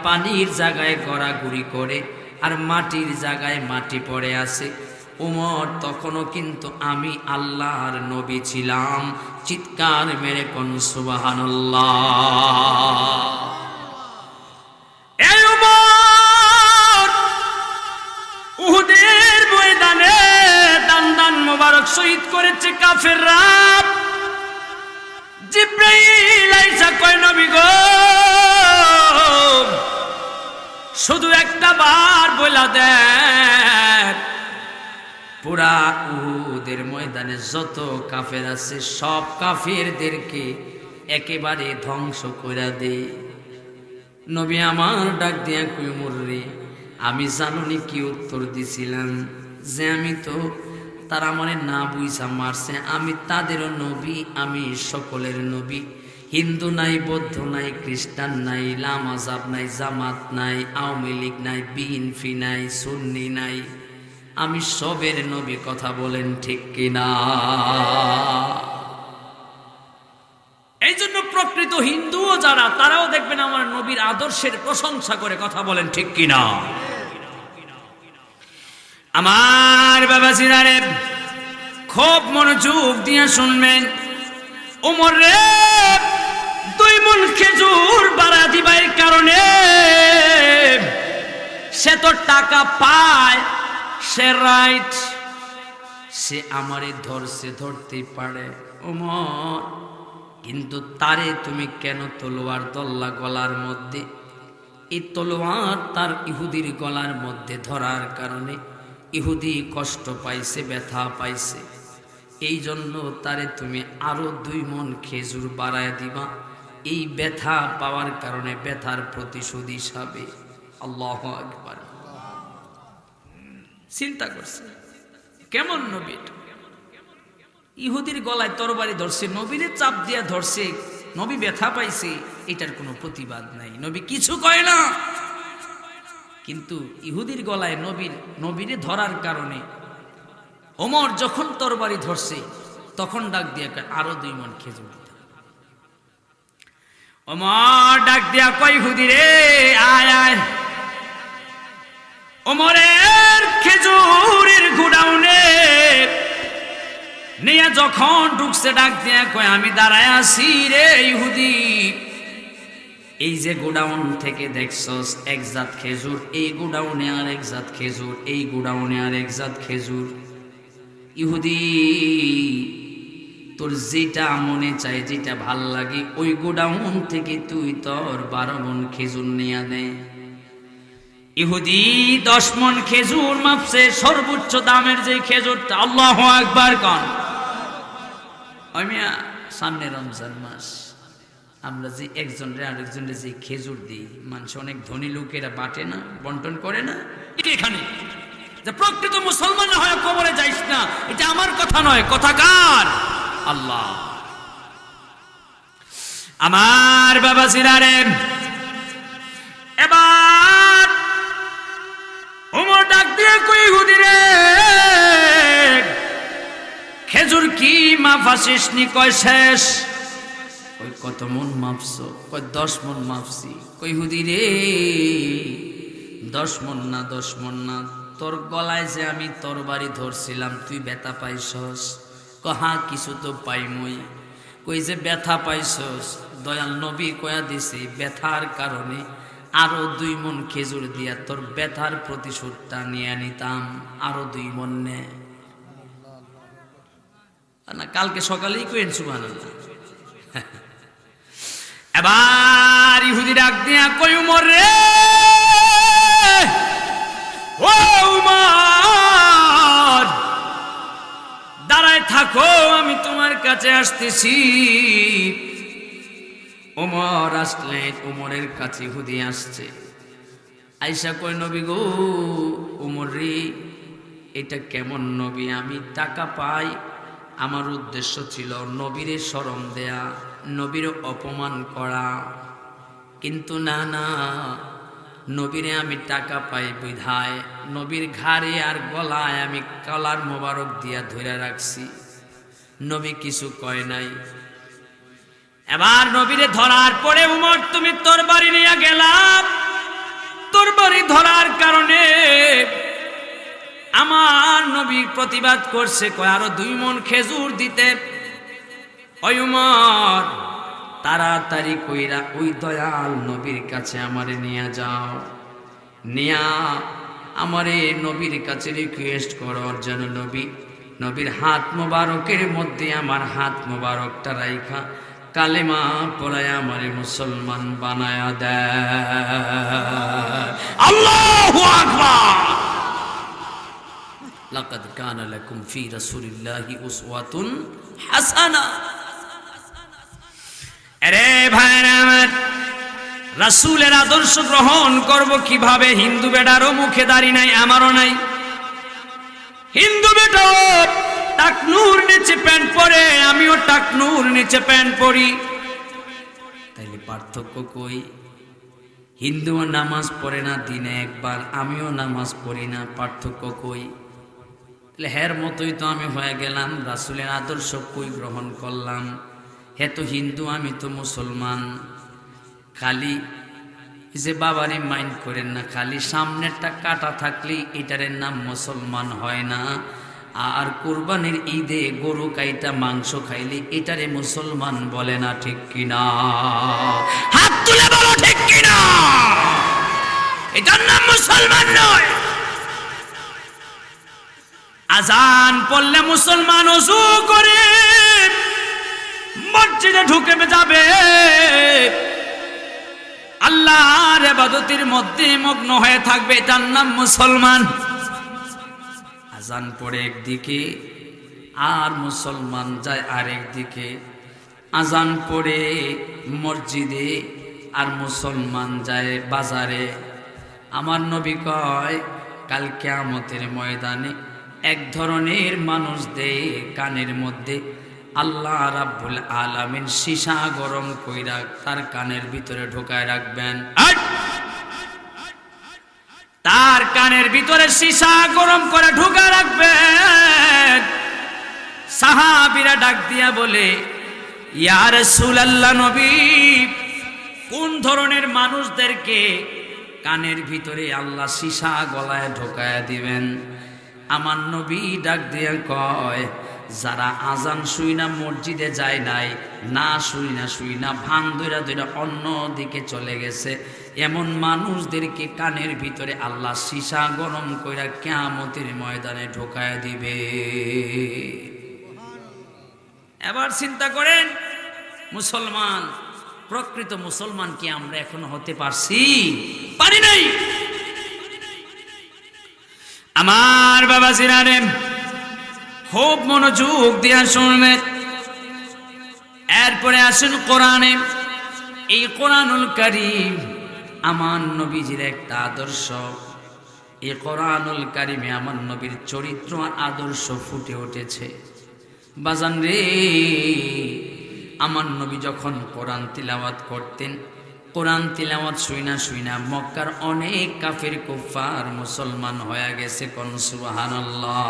পানির জায়গায় গড়াগড়ি করে, আর মাটির জায়গায় মাটি পড়ে আছে। উমর, তখনও কিন্তু আমি আল্লাহর নবী ছিলাম। চিৎকার মেরে কোন সুবহানাল্লাহ। এই উমর উহুদের ময়দানে দান মোবারক শহীদ করেছে কাফেররা। জিবরাইল আইসা কয়, নবী গো, শুধু একটা বার বইলা দেন, পুরা উহুদের ময়দানে যত কাফের আছে সব কাফেরদেরকে একেবারে ধ্বংস করে দে। নবী আমার ডাক দিয়া কই, উমর রে, আমি জানুনি কি উত্তর দিছিলাম, যে আমি তো তারা মানে না বুঝা মারছে, আমি তাদেরও নবী, আমি সকলের নবী। হিন্দু নাই, বৌদ্ধ নাই, খ্রিস্টান নাই, লামাজাব নাই, জামাত নাই, আওয়ামী লীগ নাই, বিএনপি নাই, সুন্নি নাই, আমি সবের নবী। কথা বলেন ঠিক কিনা? এই জন্য প্রকৃত হিন্দুও যারা, তারাও দেখবেন আমার নবীর আদর্শের প্রশংসা করে। কথা বলেন ঠিক কিনা? আমার বাবা জিরারে খুব মনোযোগ দিয়ে শুনবেন। ওমর রে 2 মণ খেজুর বাড়া দিবার কারণে সে তো টাকা পায়, সে রাইট, সে আমারে ধরতে পারে ওমর, কিন্তু তারে তুমি কেন তলোয়ার দল্লা গলার মধ্যে? এই তলোয়ার তার ইহুদির গলার মধ্যে ধরার কারণে ইহুদি কষ্ট পাইছে, ব্যথা পাইছে, এই জন্য তারে তুমি আরো 2 মণ খেজুর বাড়ায় দিবা, এই ব্যথা পাওয়ার কারণে ব্যথার প্রতিশোধ হিসাবে। আল্লাহু আকবার। চিন্তা করছে কেমন নবী, ইহুদির গলায় তরবারি ধরছে, নবীরে চাপ দিয়া ধরছে, নবী ব্যথা পাইছে, এটার কোনো প্রতিবাদ নাই, নবী কিছু কয় না। কিন্তু ইহুদির গলায় নবীরে ধরার কারণে ওমর যখন তরবারি ধরছে তখন ডাক দিয়া কয় আরো 2 মণ খেজুর দিতে। ওমর ডাক দিয়া কয় ইহুদি রে আয় আয়। ওমরের খেজুরের গোডাউনে নিয়ে যখন ঢুকছে ডাক দিয়া কয় আমি দাঁড়ায় আছি রে ইহুদি, এই যে গোডাউন থেকে দেখছস এক জাত খেজুর, এই গোডাউনে আর এক জাত খেজুর, এই গোডাউনে আর এক জাত খেজুর। ইহুদি তোর যেটা মনে চায়, যেটা ভাল লাগে, ওই গোডাউন থেকে তুই তোর 12 মণ খেজুর নিয়ে নে। ইহুদি 10 মণ খেজুর মাপছে, সর্বোচ্চ দামের যে খেজুরটা। আল্লাহু আকবার কোন। ওই মিয়া সামনে রমজান মাস, আমরা যে একজনের আরেকজনের যে খেজুর দিই, মানুষ অনেক ধনী লোকেরা বাটে না, বন্টন করে না, এটা এখানে যে প্রকৃত মুসলমান না হয় কবরে যাইস না, এটা আমার কথা নয়, কথা কার? আল্লাহ। আমার বাবা জিরারে এবার ওমর ডাক দিয়ে কই ইহুদি রে খেজুর কি মাফাসিস নি? কয় শেষ। কই কত মণ মাপছো? কয় 10 মণ মাপছি। কই ইহুদি রে 10 মণ না, 10 মণ না, তোর গলায় যে আমি তরবারি ধরছিলাম তুই ব্যথা পাইছস? কহা কিছু তো পাইমই। কই যে ব্যথা পাইছস, দয়াল নবী কয়া দিছে ব্যথার কারণে আরো 2 মণ খেজুর দিয়া তোর ব্যথার প্রতিশোধটা নিয়ে নিতাম, আরো 2 মণ নে না, কালকে সকালেই কইেন সুবহানাল্লাহ। এবার ইহুদি ডাক দিয়া কই উমর রে, ও উমর দাঁড়ায় থাকো, আমি তোমার কাছে আসতেছি। ওমর আসলে উমরের কাছে ইহুদি আসছে, আইসা কয় নবী গো, উমর রে এটা কেমন নবী? আমি টাকা পাই, আমার উদ্দেশ্য ছিল নবীরে শরম দেয়া, নবীর অপমান করা, কিন্তু না না, নবীরে আমি টাকা পাই বিধায় নবীর ঘাড়ে আর গলায় আমি কলার মোবারক দিয়া ধরে রাখছি, নবী কিছু কয় নাই। এবার নবীরে ধরার পরে উমর তুমি তরবারি নিয়ে গেলাম, তরবারি ধরার কারণে আমার নবী প্রতিবাদ করছে, কয় আরো 2 মণ খেজুর দিতে। ওই উমর তাড়াতাড়ি কইরা ওই দয়াল নবীর কাছে আমারে নিয়ে যাও, নিয়া আমারে নবীর কাছে রিকোয়েস্ট করার জন্য নবীর হাত মোবারকের মধ্যে আমার হাত মোবারকটা রাইখা কালেমা পড়ায় আমারে মুসলমান বানায়া দেয়। আল্লাহু আকবার। লাকাদ কানা লাকুম ফি রাসূলিল্লাহি উসওয়াতুন হাসানাহ। আরে ভাইরা আমার, রাসূলের আদর্শ গ্রহণ করব কিভাবে? হিন্দু বেটারও মুখে দাড়ি নাই, আমারও নাই। হিন্দু বেটা টাকনুর নিচে প্যান্ট পরে, আমিও টাকনুর নিচে প্যান্ট পরি, তাইলে পার্থক্য কই? হিন্দু নামাজ পড়ে না দিনে একবার, আমিও নামাজ পড়ি না, পার্থক্য কই? তাহলে হের মতোই তো আমি হয়ে গেলাম, রাসূলের আদর্শ কই গ্রহণ করলাম? হে তো হিন্দু, আমি তো মুসলমান। খালি যে বাবারে মাইন্ড করেন না, খালি সামনেরটা কাটা থাকলেই এটার নাম মুসলমান হয় না। আর কুরবানির ঈদে গরু কাইটা মাংস খাইলে এটারে মুসলমান বলে না, ঠিক কিনা? হাত তুলে বলো ঠিক কিনা? এটার নাম মুসলমান নয়। আজান পড়লে মুসলমান ওযু করে মসজিদে ঢুকে যাবে, আল্লাহর ইবাদতের মধ্যে মগ্ন হয়ে থাকবে, এটার নাম মুসলমান। আজান পড়ে একদিকে আর মুসলমান যায় আরেক দিকে, আজান পড়ে মসজিদে আর মুসলমান যায় বাজারে। আমার নবী কয় কাল কিয়ামতের ময়দানে এক ধরনের মানুষদের কানের মধ্যে আল্লাহ রাব্বুল আলামিন সীসা গরম কইরা তার কানের ভিতরে ঢোকায় রাখবেন। তার কানের ভিতরে সীসা গরম করে ঢোকা রাখবেন। সাহাবীরা ডাক দিয়া বলে, ইয়া রাসূলুল্লাহ, নবী কোন ধরনের মানুষদেরকে কানের ভিতরে আল্লাহ সীসা গলায় ঢোকায় দিবেন? আমার নবী ডাক দিয়া কয়, যারা আজান শুই না মসজিদে যায় নাই, না শুই না ভান ধইরা অন্য দিকে চলে গেছে, এমন মানুষদেরকে কানের ভিতরে আল্লাহ সীসা গরম কইরা কিয়ামতের ময়দানে ঢোকায় দিবে। এবার চিন্তা করেন, মুসলমান, প্রকৃত মুসলমান কি আমরা এখনো হতে পারছি? পারি নাই। আমার বাবা জিরারে খুব মনোযোগ দিয়া শুনবেন। এরপরে আসেন কোরআনে। এই কোরআনুল কারীম আমার নবীজির একটা আদর্শ। এই কোরআনুল কারীমে আমার নবীর চরিত্র আর আদর্শ ফুটে উঠেছে। বাজান রে, আমার নবী যখন কোরআন তিলাওয়াত করতেন, কোরআন তিলাওয়াত শুইনা মক্কার অনেক কাফির কুফার মুসলমান হয়ে গেছে। কোন সুবহানাল্লাহ।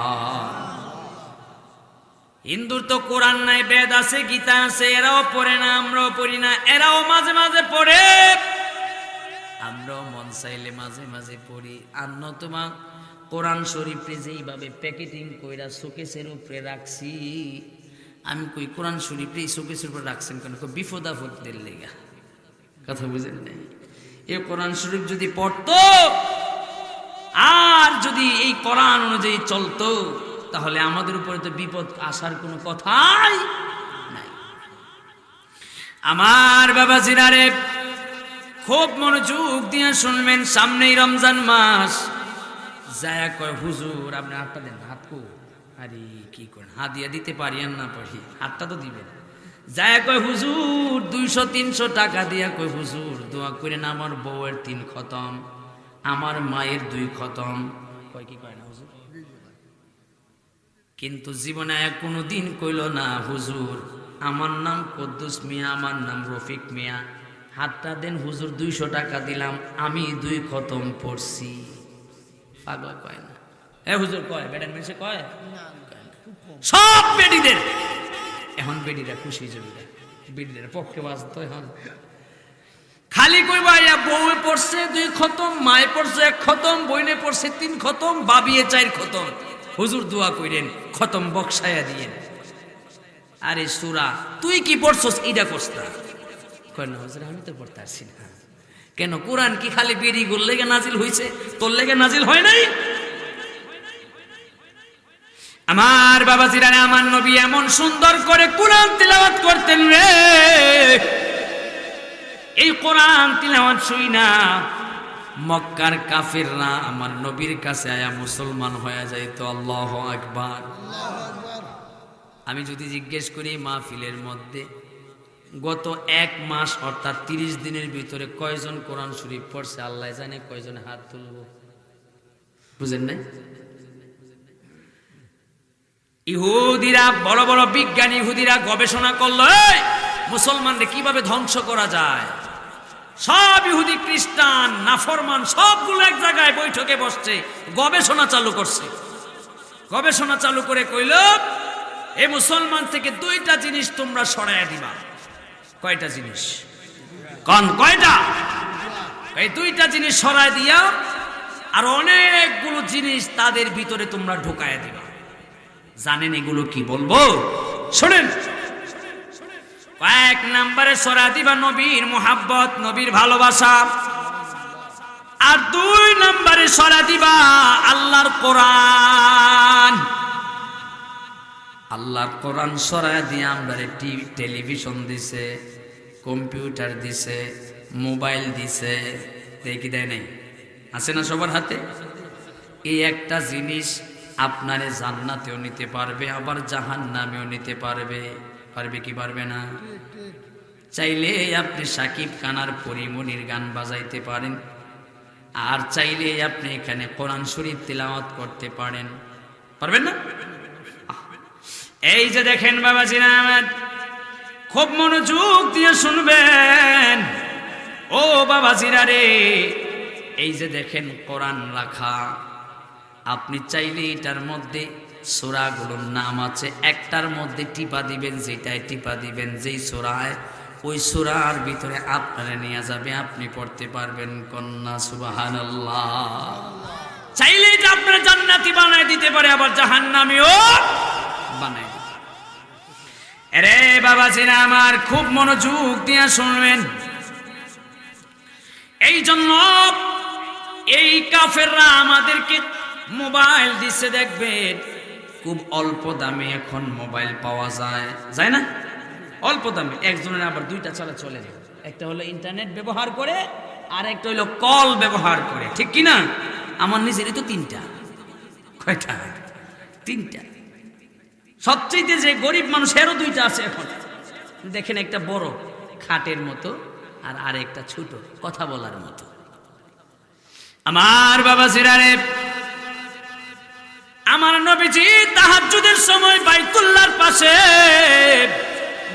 হিন্দুর তো কোরআন নাই, বেদ আছে, গীতা আছে, এরাও পড়ে না, আমরাও পড়ি না। এরাও মাঝে মাঝে পড়ে, আমরাও মন চাইলে মাঝে মাঝে পড়ি। আর নতুবা কোরআন শরীফে যেইভাবে প্যাকেটিং কইরা শোকেসের উপরে রাখছি, আমি কই কোরআন শরীফে শোকেসের উপরে রাখছেন কেন? বিপদ আপদের লেগা। কথা বুঝেন নাই? এই কোরআন শরীফ যদি পড়তো আর যদি এই কোরআন অনুযায়ী চলতো, তাহলে আমাদের উপরে তো বিপদ আসার কোনো কথাই নাই। আমার বাবা জিরারে খুব মনোযোগ দিয়ে শুনবেন। সামনেই রমজান মাস। যায় কয়, হুজুর আপনি হাতটা দেন। হাত কো? আরে কি করেন, হাত দিয়া দিতে পারি আর না পারি, হাতটা তো দিবেন। যায় কয়, হুজুর 200-300 টাকা দিয়া কয়, হুজুর দোয়া করেন আমার বউয়ের 3 খতম, আমার মায়ের 2 খতম। কয় কি কয় না হুজুর? কিন্তু জীবনে কোনো দিন কইল না, হুজুর আমার নাম কুদ্দুস মিয়া, আমার নাম রফিক মিয়া, হাতটা দেন হুজুর, 200 টাকা দিলাম, আমি 2 খতম পড়ছি। পাগলা কয় না? এ হুজুর কয়, বেডার মেসে কয় সব বেডিদের। এখন বেডিরা খুশি যাবে, বেডিদের পক্ষে বাঁচতে এখন খালি কইবা বউয়ে পড়ছে 2 খতম, মায়ে পড়ছে 1 খতম, বইনে পড়ছে 3 খতম, বাবিয়ে 4 খতম। হুজুর দোয়া কইরেন খতম বক্সায়া দিয়েন। আরে সূরা তুই কি পড়ছস? ইডা করছস? কয় না হুজুর আমি তো পড়তে আসছি না। কেন? কোরআন কি খালি বেরি গোল লেগে নাজিল হইছে, তোর লেগে নাজিল হয় নাই? আমার বাবা জিরানে, আমার নবী এমন সুন্দর করে কোরআন তিলাওয়াত করতেন রে। এই কোরআন তিলাওয়াত শুই না মক্কার কাফিররা আমার নবীর কাছে আয়া মুসলমান হয়ে যাইত। আল্লাহু আকবার। আমি যদি জিজ্ঞেস করি মাহফিলের মধ্যে গত 1 মাস অর্থাৎ 30 দিনের ভিতরে কয়জন কোরআন শরীফ পড়ছে, আল্লাহ জানে কয়জন হাত তুলব। বুঝেন নাই? ইহুদিরা, বড় বড় বিজ্ঞানী ইহুদিরা গবেষণা করলো মুসলমানদের কিভাবে ধ্বংস করা যায়। সব ইহুদি খ্রিস্টান নাফরমান সবগুলো এক জায়গায় বৈঠকে বসছে, গবেষণা চালু করছে। গবেষণা চালু করে কইল, এই মুসলমান থেকে 2টা জিনিস তোমরা সরাইয়া দিবা। কয়টা জিনিস? কোন কয়টা? এই দুইটা জিনিস সরাই দিয়া আর অনেকগুলো জিনিস তাদের ভিতরে তোমরা ঢুকায় দিবা। জানেন এগুলো কি বলবো? শুনেন, এক নম্বরে সরাই দিবা নবীর মুহাব্বত, নবীর ভালোবাসা। আর দুই নম্বরে সরাই দিবা আল্লাহর কোরআন। আল্লাহর কোরআন সরাই দিয়ে আমরা টেলিভিশন দিছে, কম্পিউটার দিছে, মোবাইল দিছে, দেখি দেয় নাই? আছে না সবার হাতে? এই একটা জিনিস আপনারে জান্নাতেও নিতে পারবে, আবার জাহান্নামেও নিতে পারবে। পারবে কি পারবে না? চাইলে আপনি সাকিব খানার পরিমণির গান বাজাইতে পারেন, আর চাইলে আপনি এখানে কোরআন শরীফ তিলাওয়াত করতে পারেন। পারবেন না? এই যে দেখেন বাবাজিরা আমার, খুব মনোযোগ দিয়ে শুনবেন ও বাবাজিরা রে। এই যে দেখেন কোরআন রাখা, আপনি চাইলে এটার মধ্যে সূরাগুলোর নাম আছে, একটার মধ্যে টিপা দিবেন, যেটাই টিপা দিবেন যেই সূরায়, ওই সূরার ভিতরে আপনারা নিয়ে যাবে, আপনি পড়তে পারবেন। কন্যা সুবহানাল্লাহ। চাইলে এটা আপনারা জান্নাতি বানায় দিতে পারে, আবার জাহান্নামীও বানায়। আরে বাবাজিরা আমার, খুব মনোযোগ দিয়ে শুনবেন। এই জন্য এই কাফেররা আমাদেরকে মোবাইল দিচ্ছে, দেখবেন খুব অল্প দামে এখন মোবাইল পাওয়া যায়, যায় না? অল্প দামে। একজনের আবার দুইটা চালা চলে যায়, একটা হলো ইন্টারনেট ব্যবহার করে, আর একটা হলো কল ব্যবহার করে, ঠিক কি না? আমার নিজেরই তো তিনটা। কয়টা? তিনটা। সবচেয়ে যে গরিব মানুষেরও দুইটা আছে এখন। দেখেন, একটা বড় খাটের মতো, আর আরেকটা ছোট কথা বলার মতো। আমার বাবাজিরা রে, আমার নবীজি তাহাজ্জুদের সময় বাইতুল্লাহর পাশে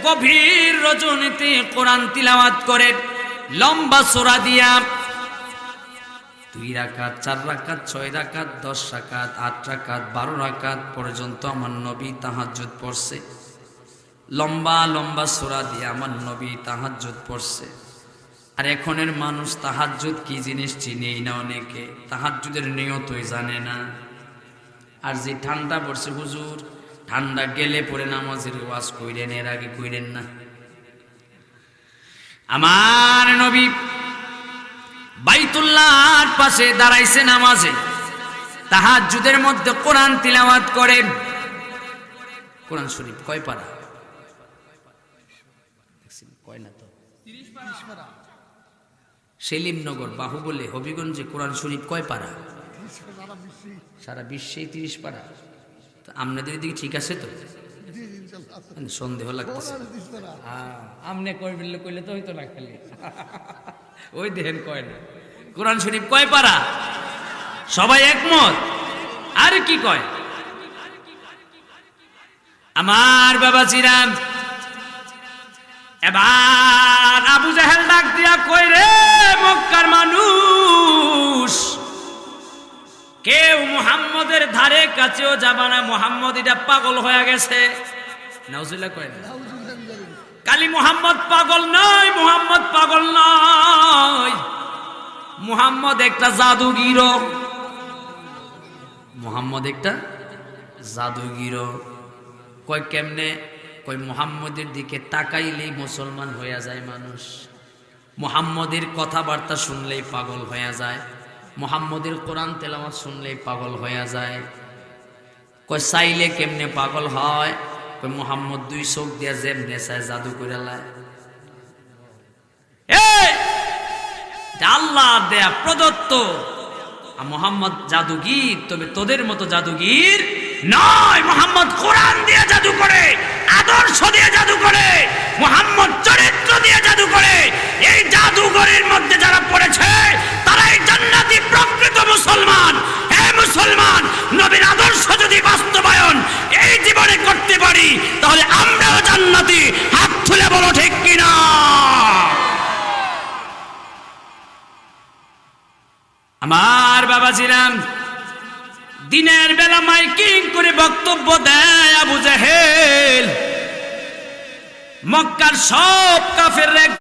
গভীর রজনীতে কোরআন তিলাওয়াত করে, লম্বা সূরা দিয়া 2 রাকাত, 4 রাকাত, 6 রাকাত, 10 রাকাত, 8 রাকাত, 12 রাকাত পর্যন্ত আমার নবী তাহাজ্জুদ পড়ছে। লম্বা লম্বা সূরা দিয়ে আমার নবী তাহাজ্জুদ পড়ছে। আর এখনের মানুষ তাহাজ্জুদ কি জিনিস চিনেই না, অনেকে তাহাজ্জুদের নিয়তই জানে না। আর যে ঠান্ডা পড়ছে, হুজুর ঠান্ডা গেলে পরে নামাজের ওয়াজ কইরেন, এর আগে কইরেন না। আমার নবী বাইতুল্লাহর পাশে দাঁড়াইছে নামাজে, তাহাজ্জুদের মধ্যে কোরআন তিলাওয়াত করেন। কোরআন শরীফ কয় পারা? কয় না তো, 30 পারা। সেলিমনগর, বাহুবলে, হবিগঞ্জে কোরআন শরীফ কয় পারা? সারা বিশ্বে 30 পারা। আপনাদের দিকে ঠিক আছে তো? সন্দেহ লাগতেছে। আমনে কইলে তো হইতো না, খালি ওই দেখেন কয় না। কোরআন শরীফ কয় পারা? সবাই একমত? আর কি কয়? আমার বাবাজিরা, এবার আবু জাহেল ডাক দিয়া কয়, রে মক্কার মানুষ, কেউ মুহাম্মদের ধারে কাছেও যাবা না, মুহাম্মদ এটা পাগল হয়ে গেছে। নাউজুবিল্লাহ কয় না? কালি মুহাম্মদ পাগল নয়, মুহাম্মদ পাগল নয়, মুহাম্মদ একটা জাদুগির। মুহাম্মদ একটা জাদুগির। কয় কেমনে? কয় মুহাম্মদের দিকে তাকাইলেই মুসলমান হয়ে যায় মানুষ, মুহাম্মদের কথাবার্তা শুনলেই পাগল হয়ে যায়, মুহাম্মদের কোরআন তেলাওয়াত শুনলেই পাগল হয়ে যায়। কয় চাইলে কেমনে পাগল হয়? কয় মুহাম্মদ 2 চোখ দিয়া যেমনে চায় জাদু করে লায়। আল্লাহ দেয়া প্রদত্ত। মুহাম্মদ জাদুগির, তবে তোদের মতো জাদুগির নয়। মুহাম্মদ কোরআন দিয়ে জাদু করে, আদর্শ দিয়ে জাদু করে, মুহাম্মদ চরিত্র দিয়ে জাদু করে। এই জাদুঘরের মধ্যে যারা পড়েছে তারাই জান্নাতি প্রকৃত মুসলমান। হে মুসলমান, নবীর আদর্শ যদি বাস্তবায়ন এই জীবনে করতে পারি, তাহলে আমরাও জান্নাতি। হাত তুলে বলো ঠিক কিনা? আমার বাবাজিরা, দিনের বেলা মাইকিং করে বক্তব্য দেয় আবু জাহেল, মক্কার সব কাফেররা